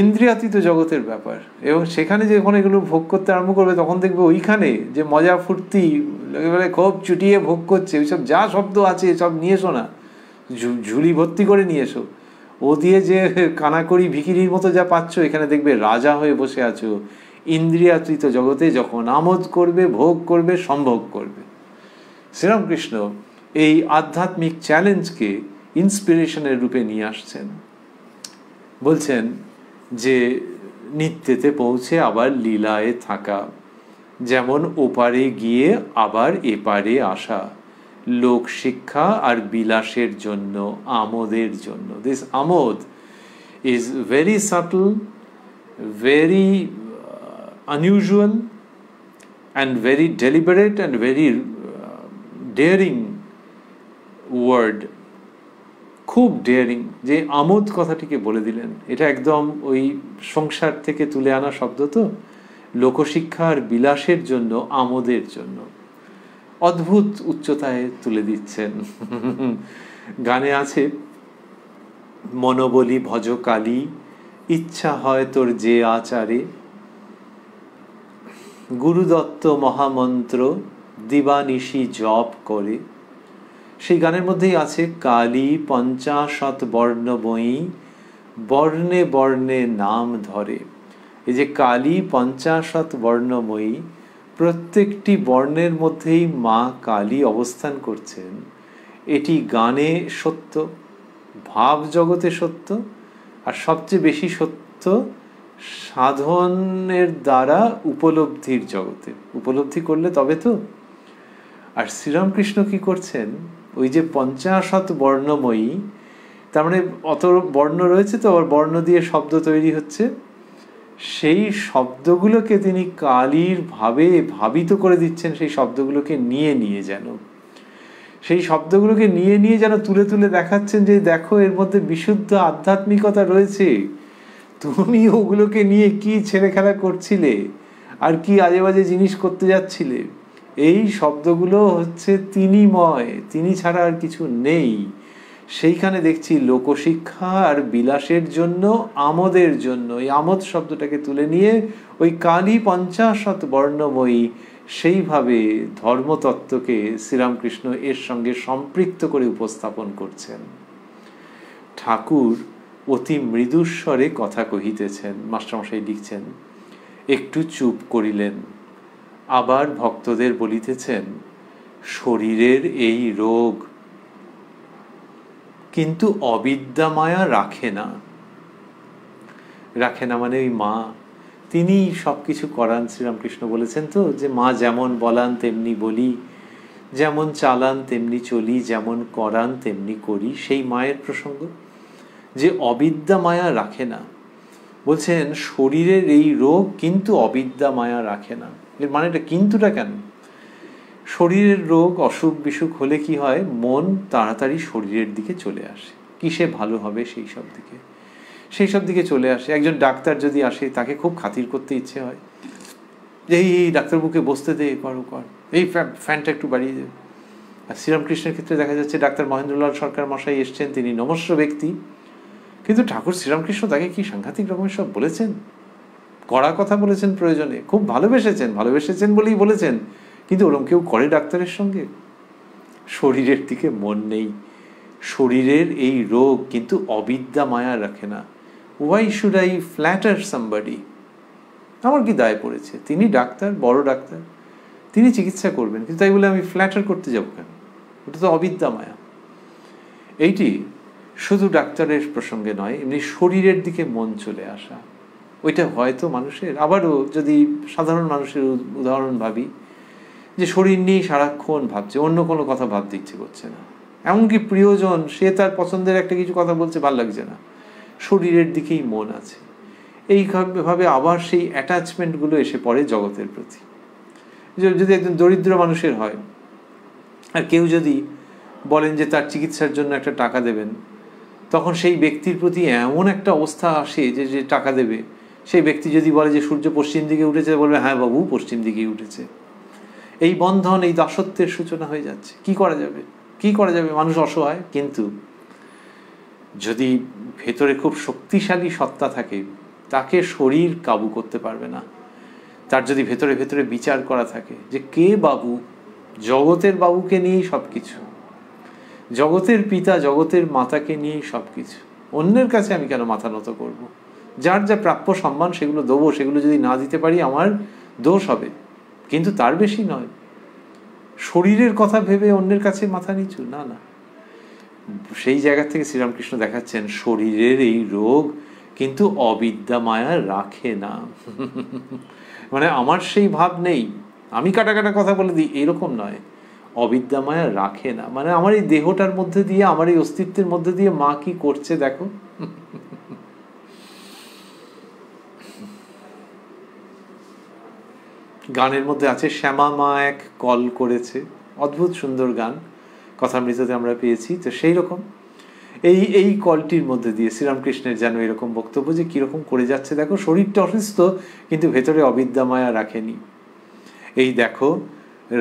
ইন্দ্রিয়াতীত জগতের ব্যাপার। এবং সেখানে যখন এগুলো ভোগ করতে আরম্ভ করবে, তখন দেখবে ওইখানে যে মজা ফুর্তি একেবারে খুব চুটিয়ে ভোগ করছে, ওইসব যা শব্দ আছে সব নিয়ে এসো না, ঝুলি ভর্তি করে নিয়ে এসো। ও দিয়ে যে কানাকড়ি ভিখিরির মতো যা পাচ্ছ, এখানে দেখবে রাজা হয়ে বসে আছো ইন্দ্রিয়াতীত জগতে, যখন আমোদ করবে, ভোগ করবে, সম্ভোগ করবে। শ্রীরামকৃষ্ণ এই আধ্যাত্মিক চ্যালেঞ্জকে ইন্সপিরেশনের রূপে নিয়ে আসছেন। বলছেন যে নিত্যেতে পৌঁছে আবার লীলায় থাকা, যেমন ওপারে গিয়ে আবার এপারে আসা, লোক শিক্ষা আর বিলাসের জন্য, আমোদের জন্য। দিস আমোদ is very subtle, very unusual and very deliberate and very daring word. খুব ডেয়ারিং যে আমোদ কথাটিকে বলে দিলেন। এটা একদম ওই সংসার থেকে তুলে আনা শব্দ, তো লোকশিক্ষা আর বিলাসের জন্য, আমোদের জন্য। অদ্ভুত উচ্চতায় তুলে দিচ্ছেন। গানে আছে, মনোবলি ভজ কালী, ইচ্ছা হয় তোর যে আচারে, গুরুদত্ত মহামন্ত্র দিবানিশি জপ করে। সেই গানের মধ্যেই আছে, কালী পঞ্চাশত বর্ণময়ী, বর্ণে বর্ণে নাম ধরে। এই যে কালী পঞ্চাশত বর্ণময়ী, প্রত্যেকটি বর্ণের মধ্যেই মা কালী অবস্থান করছেন। এটি গানে সত্য, ভাব জগতে সত্য, আর সবচেয়ে বেশি সত্য সাধনের দ্বারা উপলব্ধির জগতে। উপলব্ধি করলে তবে তো। আর শ্রীরামকৃষ্ণ কি করছেন, ওই যে পঞ্চাশত বর্ণময়ী, তার মানে অত বর্ণ রয়েছে, তো আবার বর্ণ দিয়ে শব্দ তৈরি হচ্ছে। সেই শব্দগুলোকে তিনি কালীর ভাবে ভাবিত করে দিচ্ছেন। সেই শব্দগুলোকে নিয়ে নিয়ে যেন, সেই শব্দগুলোকে নিয়ে নিয়ে যেন তুলে তুলে দেখাচ্ছেন যে দেখো, এর মধ্যে বিশুদ্ধ আধ্যাত্মিকতা রয়েছে। তুমি ওগুলোকে নিয়ে কি ছেড়ে খেলা করছিলে, আর কি আজে বাজে জিনিস করতে যাচ্ছিলে। এই শব্দগুলো হচ্ছে তিনিময়, তিনি ছাড়া আর কিছু নেই। সেইখানে দেখছি লোকশিক্ষা আর বিলাসের জন্য, আমোদের জন্য। এই আমোদ শব্দটাকে তুলে নিয়ে ওই কালী পঞ্চাশত বর্ণময়ী, সেইভাবে ধর্মতত্ত্বকে শ্রীরামকৃষ্ণ এর সঙ্গে সম্পৃক্ত করে উপস্থাপন করছেন। ঠাকুর অতি মৃদুস্বরে কথা কহিতেছেন। মাস্টারমশাই লিখছেন, একটু চুপ করিলেন, আবার ভক্তদের বলিতেছেন, শরীরের এই রোগ কিন্তু অবিদ্যা মায়া রাখে না। রাখে না মানে ওই মা, তিনি সবকিছু করান। শ্রীরামকৃষ্ণ বলেছেন তো যে মা যেমন বলান তেমনি বলি, যেমন চালান তেমনি চলি, যেমন করান তেমনি করি। সেই মায়ের প্রসঙ্গ, যে অবিদ্যা মায়া রাখে না। বলছেন শরীরের এই রোগ কিন্তু অবিদ্যা মায়া রাখে না। এর মানেটা কিন্তুটা কেন? শরীরের রোগ, অসুখ বিসুখ হলে কি হয়, মন তাড়াতাড়ি শরীরের দিকে চলে আসে। কিসে ভালো হবে সেই সব দিকে চলে আসে। একজন ডাক্তার যদি আসে, তাকে খুব খাতির করতে ইচ্ছে হয়, যে এই ডাক্তারবাবুকে বসতে দে, কর, এই ফ্যানটা একটু বাড়িয়ে দে। আর শ্রীরামকৃষ্ণের ক্ষেত্রে দেখা যাচ্ছে ডাক্তার মহেন্দ্রলাল সরকার মশাই এসছেন, তিনি নমস্য ব্যক্তি, কিন্তু ঠাকুর শ্রীরামকৃষ্ণ তাকে কি সাংঘাতিক রকমের সব বলেছেন, কড়া কথা বলেছেন, প্রয়োজনে খুব ভালোবেসেছেন বলেই বলেছেন। কিন্তু ওরকম কেউ করে ডাক্তারের সঙ্গে? শরীরের দিকে মন নেই। শরীরের এই রোগ কিন্তু অবিদ্যা মায়া রাখে না। Why should I platter somebody? আমার কি দায় পড়েছে? তিনি ডাক্তার, বড় ডাক্তার, তিনি চিকিৎসা করবেন, কিন্তু তাই বলে আমি ফ্ল্যাটার করতে যাব কেন? ওটা তো অবিদ্যা মায়া। এইটি শুধু ডাক্তারের প্রসঙ্গে নয়, এমনি শরীরের দিকে মন চলে আসা, ওইটা হয়তো মানুষের। আবারও যদি সাধারণ মানুষের উদাহরণ ভাবি, যে শরীর নিয়েই সারাক্ষণ ভাবছে, অন্য কোনো কথা ভাবতে ইচ্ছে করছে না, এমনকি প্রিয়জন সে তার পছন্দের একটা কিছু কথা বলছে, ভাল লাগছে না, শরীরের দিকেই মন আছে। এইভাবে আবার সেই অ্যাটাচমেন্টগুলো এসে পড়ে জগতের প্রতি। যদি একজন দরিদ্র মানুষের হয়, আর কেউ যদি বলেন যে তার চিকিৎসার জন্য একটা টাকা দেবেন, তখন সেই ব্যক্তির প্রতি এমন একটা অবস্থা আসে যে টাকা দেবে, সেই ব্যক্তি যদি বলে যে সূর্য পশ্চিম দিকে উঠেছে, বলবে হ্যাঁ বাবু পশ্চিম দিকেই উঠেছে। এই বন্ধন, এই দাসত্বের সূচনা হয়ে যাচ্ছে। কি করা যাবে, কি করা যাবে? মানুষ অসহায়। কিন্তু যদি ভেতরে খুব শক্তিশালী সত্তা থাকে, তাকে শরীর কাবু করতে পারবে না। তার যদি ভেতরে ভেতরে বিচার করা থাকে যে কে বাবু, জগতের বাবুকে নিয়েই সব কিছু, জগতের পিতা জগতের মাতাকে নিয়েই সব কিছু, অন্যের কাছে আমি কেন মাথা নত করব? যার যা প্রাপ্য সম্মান সেগুলো দেবো, সেগুলো যদি না দিতে পারি আমার দোষ হবে, কিন্তু তার বেশি নয়। শরীরের কথা ভেবে অন্যের কাছে মাথা নিচু না, না। সেই জায়গা থেকে শ্রীরামকৃষ্ণ দেখাচ্ছেন শরীরের এই রোগ কিন্তু অবিদ্যা মায়া রাখে না। মানে আমার সেই ভাব নেই, আমি কাটা কাটা কথা বলে দিই, এরকম নয়। অবিদ্যা মায়া রাখে না, মানে আমার এই দেহটার মধ্যে দিয়ে, আমার এই অস্তিত্বের মধ্যে দিয়ে মা কি করছে দেখো। গানের মধ্যে আছে শ্যামা মা এক কল করেছে, অদ্ভুত সুন্দর গান কথামৃততে আমরা পেয়েছি। তো সেই রকম এই কলটির মধ্যে দিয়ে শ্রীরামকৃষ্ণের যেন এরকম বক্তব্য যে কিরকম করে যাচ্ছে দেখো, শরীরটা অসুস্থ কিন্তু ভেতরে অবিদ্যা মায়া রাখেনি। এই দেখো,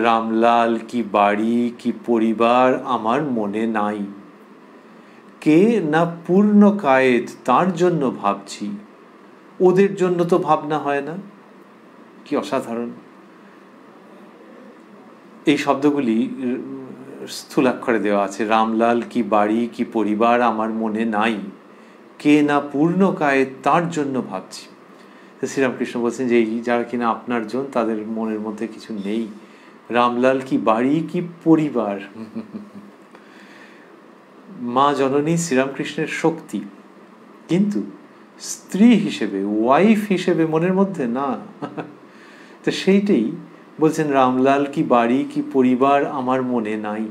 রামলাল কি বাড়ি কি পরিবার আমার মনে নাই, কে না পূর্ণ কায়েত তার জন্য ভাবছি, ওদের জন্য তো ভাবনা হয় না। কি অসাধারণ! এই শব্দগুলি স্থূলাক্ষরে দেওয়া আছে। রামলাল কি বাড়ি কি পরিবার আমার মনে নাই, কে না পূর্ণ কায়েত তার জন্য ভাবছি। শ্রীরামকৃষ্ণ বলছেন যে যারা কিনা আপনার জন, তাদের মনের মধ্যে কিছু নেই। রামলাল কি বাড়ি কি পরিবার, মা জননী শ্রীরামকৃষ্ণের শক্তি, কিন্তু স্ত্রী হিসেবে, ওয়াইফ হিসেবে মনের মধ্যে না। তো সেইটাই বলছেন, রামলাল কি বাড়ি কি পরিবার আমার মনে নাই,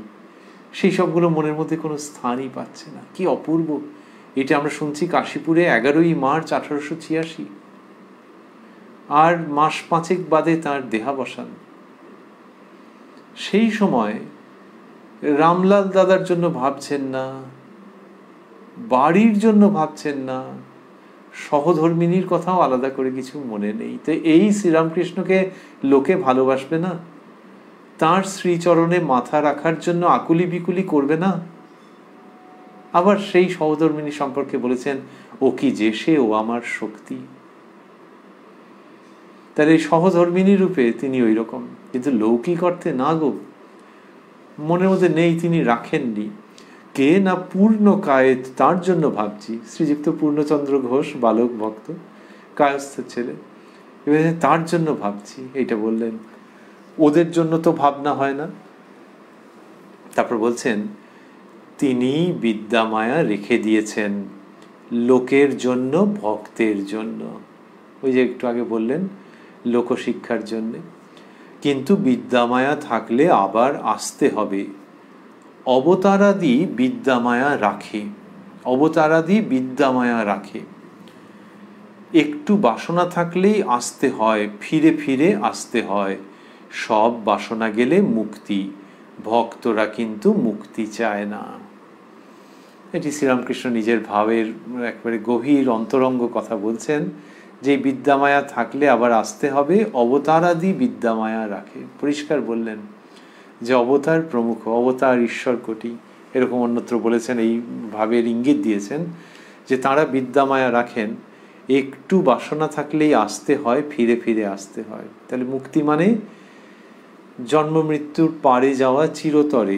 সেই সবগুলো মনের মধ্যে কোনো স্থানই পাচ্ছে না। কি অপূর্ব! এটা আমরা শুনছি কাশীপুরে 11ই মার্চ 1886, আর মাস 5 বাদে তার দেহাবসান। সেই সময় রামলাল দাদার জন্য ভাবছেন না, বাড়ির জন্য ভাবছেন না, সহধর্মিনীর কথাও আলাদা করে কিছু মনে নেই। তো এই শ্রীরামকৃষ্ণকে লোকে ভালোবাসবে না? তার শ্রীচরণে মাথা রাখার জন্য আকুলি বিকুলি করবে না? আবার সেই সহধর্মিনী সম্পর্কে বলেছেন, ও কি যে সে, ও আমার শক্তি। তার এই সহধর্মিনী রূপে তিনি ওই রকম, কিন্তু লৌকিক অর্থে না গো, মনের মধ্যে নেই, তিনি রাখেননি। কে না পূর্ণ কায়েত তার জন্য ভাবছি। শ্রীযুক্ত পূর্ণচন্দ্র ঘোষ বালক ভক্ত, কায়স্থ ছেলে, এবার তার জন্য ভাবছি, এইটা বললেন। ওদের জন্য তো ভাবনা হয় না। তারপর বলছেন, তিনি বিদ্যামায়া রেখে দিয়েছেন লোকের জন্য, ভক্তের জন্য। ওই যে একটু আগে বললেন লোকশিক্ষার জন্য। কিন্তু বিদ্যামায়া থাকলে আবার আসতে হবে। অবতারাদি বিদ্যামায়া রাখে, অবতারাদি বিদ্যামায়া রাখে। একটু বাসনা থাকলেই আসতে হয়, ফিরে ফিরে আসতে হয়। সব বাসনা গেলে মুক্তি, ভক্তরা কিন্তু মুক্তি চায় না। এটি শ্রীরামকৃষ্ণ নিজের ভাবের একবারে গভীর অন্তরঙ্গ কথা বলছেন, যে বিদ্যামায়া থাকলে আবার আসতে হবে, অবতারাদি বিদ্যামায়া রাখে। পরিষ্কার বললেন যে অবতার প্রমুখ, অবতার ঈশ্বর কোটি, এরকম অন্যত্র বলেছেন, এই ভাবের ইঙ্গিত দিয়েছেন যে তাঁরা বিদ্যামায়া রাখেন। একটু বাসনা থাকলেই আসতে হয়, ফিরে ফিরে আসতে হয়। তাহলে মুক্তি মানে জন্ম মৃত্যুর পারে যাওয়া চিরতরে।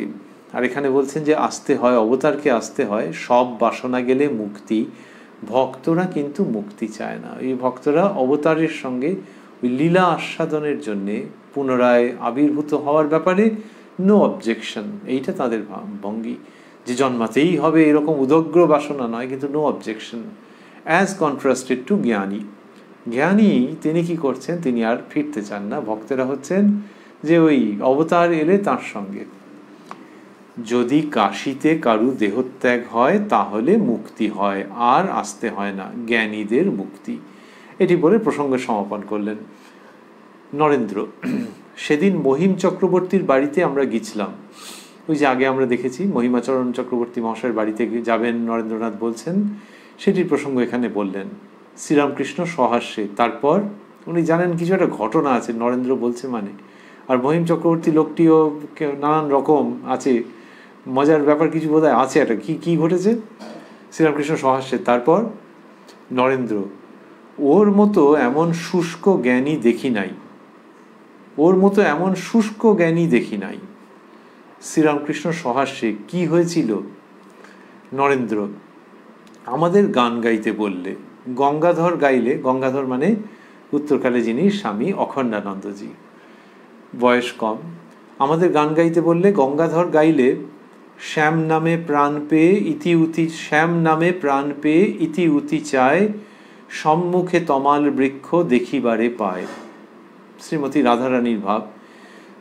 আর এখানে বলছেন যে আসতে হয়, অবতারকে আসতে হয়, সব বাসনা গেলে মুক্তি, ভক্তরা কিন্তু মুক্তি চায় না। এই ভক্তরা অবতারের সঙ্গে ওই লীলা আস্বাদনের জন্যে পুনরায় আবির্ভূত হওয়ার ব্যাপারে নো অবজেকশন, এইটা তাদের ভঙ্গি, যে জন্মাতেই হবে এরকম উদগ্র বাসনা নয়, কিন্তু no objection, as contrasted to জ্ঞানী। জ্ঞানী তিনি কি করছেন, তিনি আর ফিরতে চান না। ভক্তেরা হচ্ছেন যে ওই অবতার এলে তার সঙ্গে। যদি কাশিতে কারু দেহত্যাগ হয় তাহলে মুক্তি হয়, আর আসতে হয় না, জ্ঞানীদের মুক্তি। এটি বলে প্রসঙ্গের সমাপন করলেন নরেন্দ্র। সেদিন মহিম চক্রবর্তীর বাড়িতে আমরা গিয়েছিলাম। ওই যে আগে আমরা দেখেছি মহিমাচরণ চক্রবর্তী মহাশয়ের বাড়িতে যাবেন নরেন্দ্রনাথ বলছেন, সেটির প্রসঙ্গ এখানে বললেন শ্রীরামকৃষ্ণ সহাস্যে। তারপর উনি জানেন কিছু একটা ঘটনা আছে, নরেন্দ্র বলছে মানে। আর মহিম চক্রবর্তী লোকটিও নানান রকম আছে, মজার ব্যাপার কিছু বোধহয় আছে, একটা কি ঘটেছে। শ্রীরামকৃষ্ণ সহাস্যে। তারপর নরেন্দ্র, ওর মতো এমন শুষ্ক জ্ঞানী দেখি নাই, ওর মতো এমন শুষ্ক জ্ঞানী দেখি নাই। শ্রীরামকৃষ্ণ সহাস্যে। কি হয়েছিল? নরেন্দ্র, আমাদের গান গাইতে বললে, গঙ্গাধর গাইলে, গঙ্গাধর মানে উত্তরকালে যিনি স্বামী অখণ্ডানন্দজি, বয়স কম, আমাদের গান গাইতে বললে, গঙ্গাধর গাইলে শ্যাম নামে প্রাণ পেয়ে ইতি উতি, শ্যাম নামে প্রাণ পেয়ে ইতি উতি চায়, সম্মুখে তমাল বৃক্ষ দেখিবারে পায়। শ্রীমতী রাধারানীর ভাব।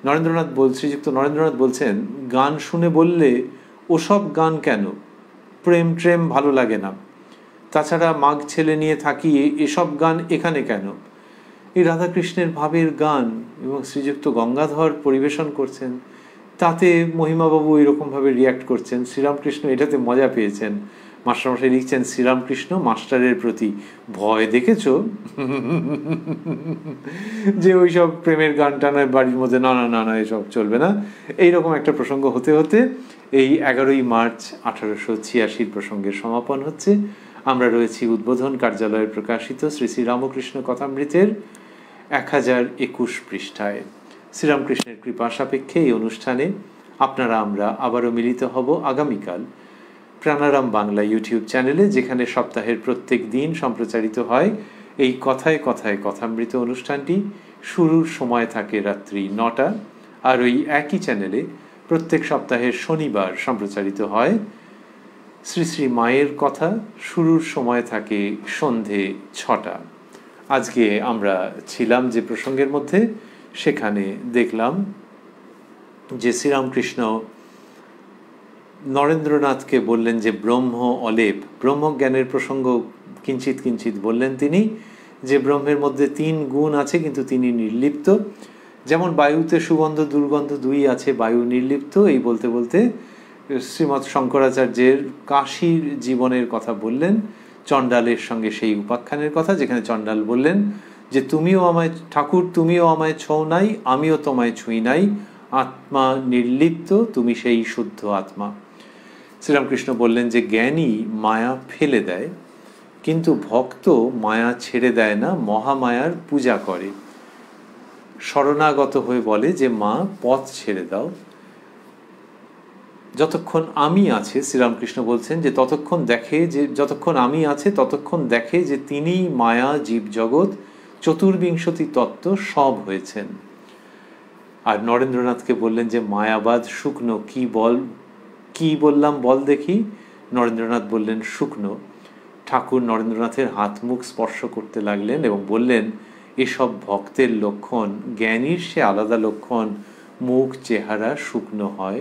নরেন্দ্রনাথ শ্রীযুক্ত নরেন্দ্রনাথ বলছেন, গান শুনে বললে, ওসব গান কেন, প্রেম ট্রেম ভালো লাগে না, তাছাড়া মাঘ ছেলে নিয়ে থাকি, এসব গান এখানে কেন? এই রাধাকৃষ্ণের ভাবের গান এবং শ্রীযুক্ত গঙ্গাধর পরিবেশন করছেন, তাতে মহিমাবাবু এরকমভাবে রিয়াক্ট করছেন। শ্রীরামকৃষ্ণ এটাতে মজা পেয়েছেন। মাস্টারমশাই লিখছেন, শ্রীরামকৃষ্ণ মাস্টারের প্রতি ভয় দেখেছ, যে ওই সব প্রেমের গান টানায় বাড়ির মধ্যে না না না না এসব চলবে না, এইরকম একটা প্রসঙ্গ হতে হতে এই 11ই মার্চ 1886 প্রসঙ্গের সমাপন হচ্ছে। আমরা রয়েছি উদ্বোধন কার্যালয়ে প্রকাশিত শ্রী শ্রী রামকৃষ্ণ কথামৃতের 1021 পৃষ্ঠায়। শ্রীরামকৃষ্ণের কৃপা সাপেক্ষে এই অনুষ্ঠানে আপনারা আমরা আবারও মিলিত হব আগামীকাল প্রাণারাম বাংলা ইউটিউব চ্যানেলে, যেখানে সপ্তাহের প্রত্যেক দিন সম্প্রচারিত হয় এই কথায় কথায় কথামৃত অনুষ্ঠানটি। শুরুর সময় থাকে রাত্রি 9টা, আর ওই একই চ্যানেলে প্রত্যেক সপ্তাহের শনিবার সম্প্রচারিত হয় শ্রী শ্রী মায়ের কথা। শুরুর সময় থাকে সন্ধে 6টা। আজকে আমরা ছিলাম যে প্রসঙ্গের মধ্যে, সেখানে দেখলাম যে শ্রীরামকৃষ্ণ নরেন্দ্রনাথকে বললেন যে ব্রহ্ম অলেপ, ব্রহ্মজ্ঞানের প্রসঙ্গ কিঞ্চিত কিঞ্চিত বললেন তিনি, যে ব্রহ্মের মধ্যে 3 গুণ আছে কিন্তু তিনি নির্লিপ্ত। যেমন বায়ুতে সুগন্ধ দুর্গন্ধ দুই আছে, বায়ু নির্লিপ্ত। এই বলতে বলতে শ্রীমৎ শঙ্করাচার্যের কাশীর জীবনের কথা বললেন, চণ্ডালের সঙ্গে সেই উপাখ্যানের কথা, যেখানে চণ্ডাল বললেন যে তুমিও আমায় ঠাকুর, তুমিও আমায় ছোঁও নাই, আমিও তোমায় ছুঁই নাই, আত্মা নির্লিপ্ত, তুমি সেই শুদ্ধ আত্মা। শ্রীরামকৃষ্ণ বললেন যে জ্ঞানী মায়া ফেলে দেয়, কিন্তু ভক্ত মায়া ছেড়ে দেয় না, মহামায়ার পূজা করে, শরণাগত হয়ে বলে যে মা পথ ছেড়ে দাও। যতক্ষণ আমি আছে, শ্রীরামকৃষ্ণ বলছেন যে ততক্ষণ দেখে, যে যতক্ষণ আমি আছে ততক্ষণ দেখে যে তিনি মায়া জীব জগৎ চতুর্বিংশতি তত্ত্ব সব হয়েছেন। আর নরেন্দ্রনাথকে বললেন যে মায়াবাদ শুকনো, কি বললাম বল দেখি। নরেন্দ্রনাথ বললেন শুকনো। ঠাকুর নরেন্দ্রনাথের হাত মুখ স্পর্শ করতে লাগলেন এবং বললেন এসব ভক্তের লক্ষণ, জ্ঞানীর সে আলাদা লক্ষণ, মুখ চেহারা শুকনো হয়।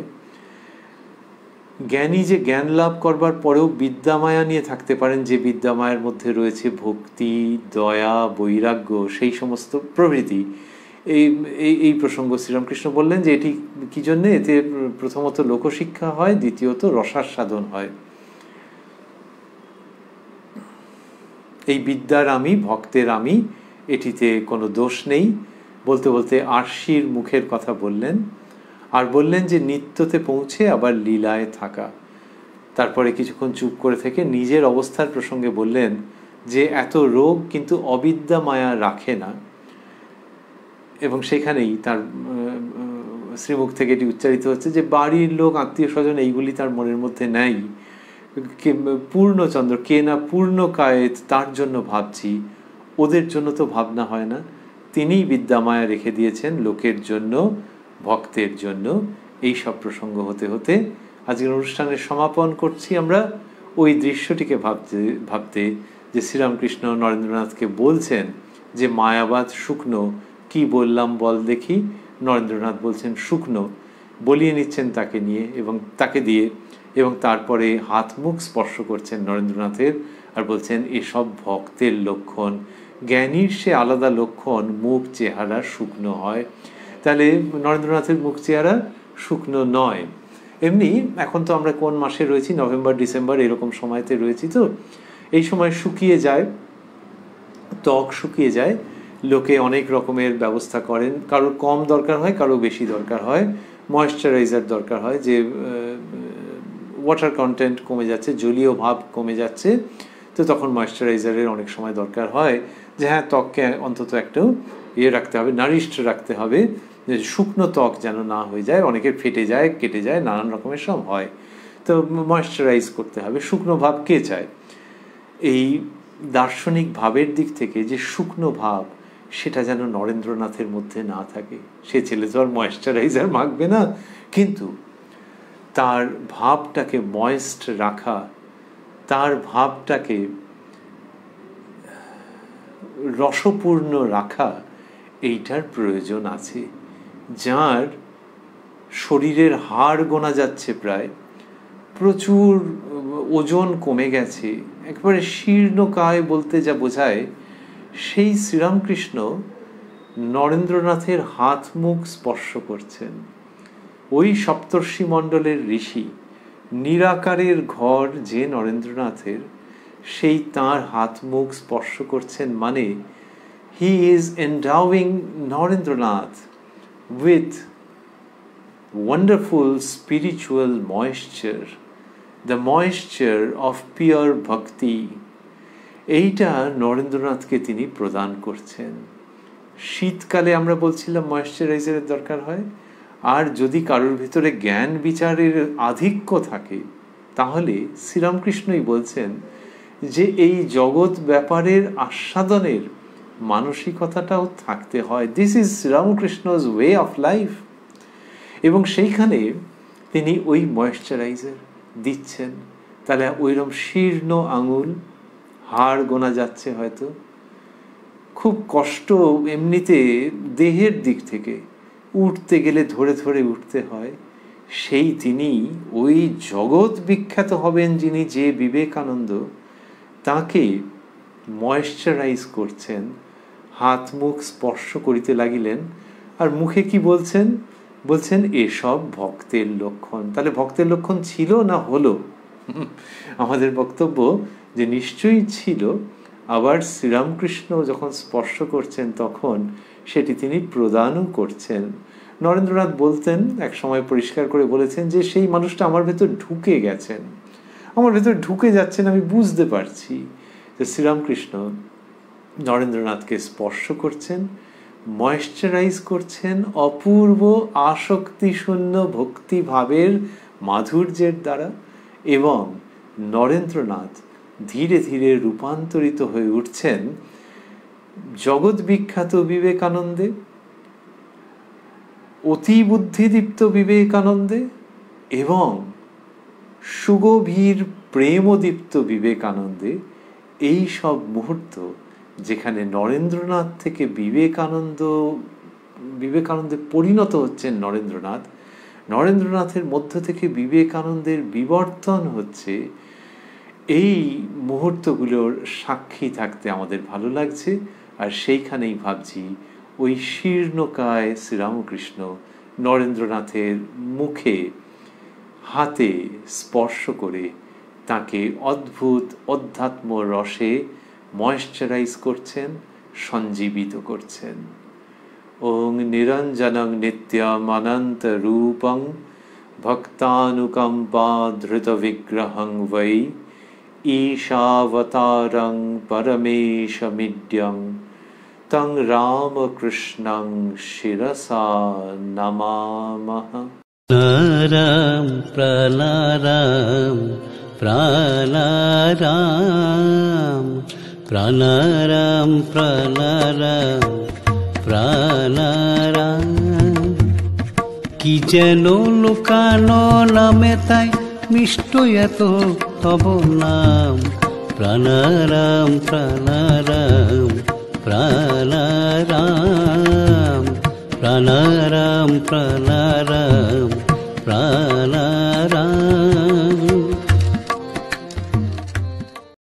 জ্ঞানী যে জ্ঞান লাভ করবার পরেও বিদ্যামায়া নিয়ে থাকতে পারেন, যে বিদ্যামায়ের মধ্যে রয়েছে ভক্তি, দয়া, বৈরাগ্য, সেই সমস্ত প্রভৃতি। এই প্রসঙ্গ শ্রীরামকৃষ্ণ বললেন যে এটি কি জন্যে, এতে প্রথমত লোকশিক্ষা হয়, দ্বিতীয়ত রসাস্বাদন হয়। এই বিদ্যার আমি, ভক্তের আমি, এটিতে কোনো দোষ নেই। বলতে বলতে আরশির মুখের কথা বললেন, আর বললেন যে নিত্যতে পৌঁছে আবার লীলায় থাকা। তারপরে কিছুক্ষণ চুপ করে থেকে নিজের অবস্থার প্রসঙ্গে বললেন যে এত রোগ কিন্তু অবিদ্যা মায়া রাখে না। এবং সেখানেই তার শ্রীমুখ থেকে এটি উচ্চারিত হচ্ছে যে বাড়ির লোক, আত্মীয় স্বজন, এইগুলি তার মনের মধ্যে নেই। পূর্ণচন্দ্র কে না পূর্ণকায়েত, তার জন্য ভাবছি, ওদের জন্য তো ভাবনা হয় না। তিনিই বিদ্যামায়া রেখে দিয়েছেন লোকের জন্য, ভক্তের জন্য। এই সব প্রসঙ্গ হতে হতে আজকের অনুষ্ঠানের সমাপন করছি আমরা ওই দৃশ্যটিকে ভাবতে ভাবতে, যে শ্রীরামকৃষ্ণ নরেন্দ্রনাথকে বলছেন যে মায়াবাদ শুকনো, কি বললাম বল দেখি। নরেন্দ্রনাথ বলছেন শুকনো, বলিয়ে নিচ্ছেন তাকে নিয়ে এবং তাকে দিয়ে, এবং তারপরে হাত মুখ স্পর্শ করছেন নরেন্দ্রনাথের আর বলছেন এসব ভক্তের লক্ষণ। জ্ঞানীর সে আলাদা লক্ষণ, মুখ চেহারা শুকনো হয়। তাহলে নরেন্দ্রনাথের মুখ চেহারা শুকনো নয়। এমনি এখন তো আমরা কোন মাসে রয়েছি, নভেম্বর ডিসেম্বর এরকম সময়তে রয়েছি, তো এই সময় শুকিয়ে যায়, ত্বক শুকিয়ে যায়, লোকে অনেক রকমের ব্যবস্থা করেন। কারোর কম দরকার হয়, কারো বেশি দরকার হয়, ময়েশ্চারাইজার দরকার হয়, যে ওয়াটার কন্টেন্ট কমে যাচ্ছে, জলীয় ভাব কমে যাচ্ছে, তো তখন ময়েশ্চারাইজারের অনেক সময় দরকার হয় যে হ্যাঁ ত্বককে অন্তত একটু রাখতে হবে, নারিশড রাখতে হবে, যে শুকনো ত্বক যেন না হয়ে যায়। অনেকের ফেটে যায়, কেটে যায়, নানান রকমের সব হয়, তো ময়েশ্চারাইজ করতে হবে। শুকনো ভাব কে চায়? এই দার্শনিক ভাবের দিক থেকে যে শুকনো ভাব, সেটা যেন নরেন্দ্রনাথের মধ্যে না থাকে। সে ছেলে তো আর ময়েশ্চারাইজার মাখবে না, কিন্তু তার ভাবটাকে ময়েস্ট রাখা, তার ভাবটাকে রসপূর্ণ রাখা, এইটার প্রয়োজন আছে। যার শরীরের হাড় গোনা যাচ্ছে, প্রায় প্রচুর ওজন কমে গেছে, একবারে শীর্ণকায় বলতে যা বোঝায়, সেই শ্রীরামকৃষ্ণ নরেন্দ্রনাথের হাত মুখ স্পর্শ করছেন। ওই সপ্তর্ষি মণ্ডলের ঋষি, নিরাকারের ঘর যে নরেন্দ্রনাথের, সেই তাঁর হাত মুখ স্পর্শ করছেন, মানে he is endowing Narendranath with wonderful spiritual moisture, the moisture of pure bhakti. এইটা নরেন্দ্রনাথকে তিনি প্রদান করছেন। শীতকালে আমরা বলছিলাম ময়েশ্চারাইজারের দরকার হয়, আর যদি কারোর ভিতরে জ্ঞান বিচারের আধিক্য থাকে, তাহলে শ্রীরামকৃষ্ণই বলছেন যে এই জগৎ ব্যাপারের আস্বাদনের মানসিকতাটাও থাকতে হয়। This is Sriramakrishna's way of life. এবং সেইখানে তিনি ওই ময়েশ্চারাইজার দিচ্ছেন। তাহলে ওইরকম শীর্ণ আঙুল, হাড় গোনা যাচ্ছে, হয়তো খুব কষ্ট এমনিতে দেহের দিক থেকে, উঠতে গেলে ধরে ধরে উঠতে হয়, সেই তিনি ওই জগৎ বিখ্যাত হবেন যিনি, যে বিবেকানন্দ, তাকে ময়েশ্চারাইজ করছেন, হাত মুখ স্পর্শ করিতে লাগিলেন। আর মুখে কি বলছেন? বলছেন এসব ভক্তের লক্ষণ। তাহলে ভক্তের লক্ষণ ছিল না হলো? আমাদের বক্তব্য যে নিশ্চয়ই ছিল। আবার শ্রীরামকৃষ্ণ যখন স্পর্শ করছেন, তখন সেটি তিনি প্রদানও করছেন। নরেন্দ্রনাথ বলতেন, এক সময় পরিষ্কার করে বলেছেন, যে সেই মানুষটা আমার ভেতর ঢুকে গেছেন, আমার ভেতর ঢুকে যাচ্ছেন, আমি বুঝতে পারছি। যে শ্রীরামকৃষ্ণ নরেন্দ্রনাথকে স্পর্শ করছেন, ময়েশ্চারাইজ করছেন অপূর্ব আসক্তিশূন্য ভক্তিভাবের মাধুর্যের দ্বারা, এবং নরেন্দ্রনাথ ধীরে ধীরে রূপান্তরিত হয়ে উঠছেন জগৎ বিখ্যাত বিবেকানন্দে, অতি বুদ্ধিদীপ্ত বিবেকানন্দে, এবং সুগভীর প্রেমদীপ্ত বিবেকানন্দে। এই সব মুহূর্ত যেখানে নরেন্দ্রনাথ থেকে বিবেকানন্দে পরিণত হচ্ছেন নরেন্দ্রনাথ, নরেন্দ্রনাথের মধ্য থেকে বিবেকানন্দের বিবর্তন হচ্ছে, এই মুহূর্তগুলোর সাক্ষী থাকতে আমাদের ভালো লাগছে। আর সেইখানেই ভাবছি ওই শীর্ণকায় শ্রীরামকৃষ্ণ নরেন্দ্রনাথের মুখে হাতে স্পর্শ করে তাকে অদ্ভুত অধ্যাত্ম রসে ময়েশ্চারাইজ করছেন, সঞ্জীবিত করছেন। ওং নিরঞ্জনং নিত্যমনন্ত রূপং ভক্তানুকম্পা ধৃত বিগ্রহং বৈ ঈশাবতারং পরমেশমিড্যং তং রামকৃষ্ণং শিরসা নমামঃ। প্রালারাম প্রালারাম প্রালারাম প্রালারাম প্রালারাম প্রালারাম, কি যেন লুকানো নামে তাই মিষ্ট এত তব নাম। প্রালারাম প্রালারাম प्राणाराम प्राणाराम प्राणाराम प्राणाराम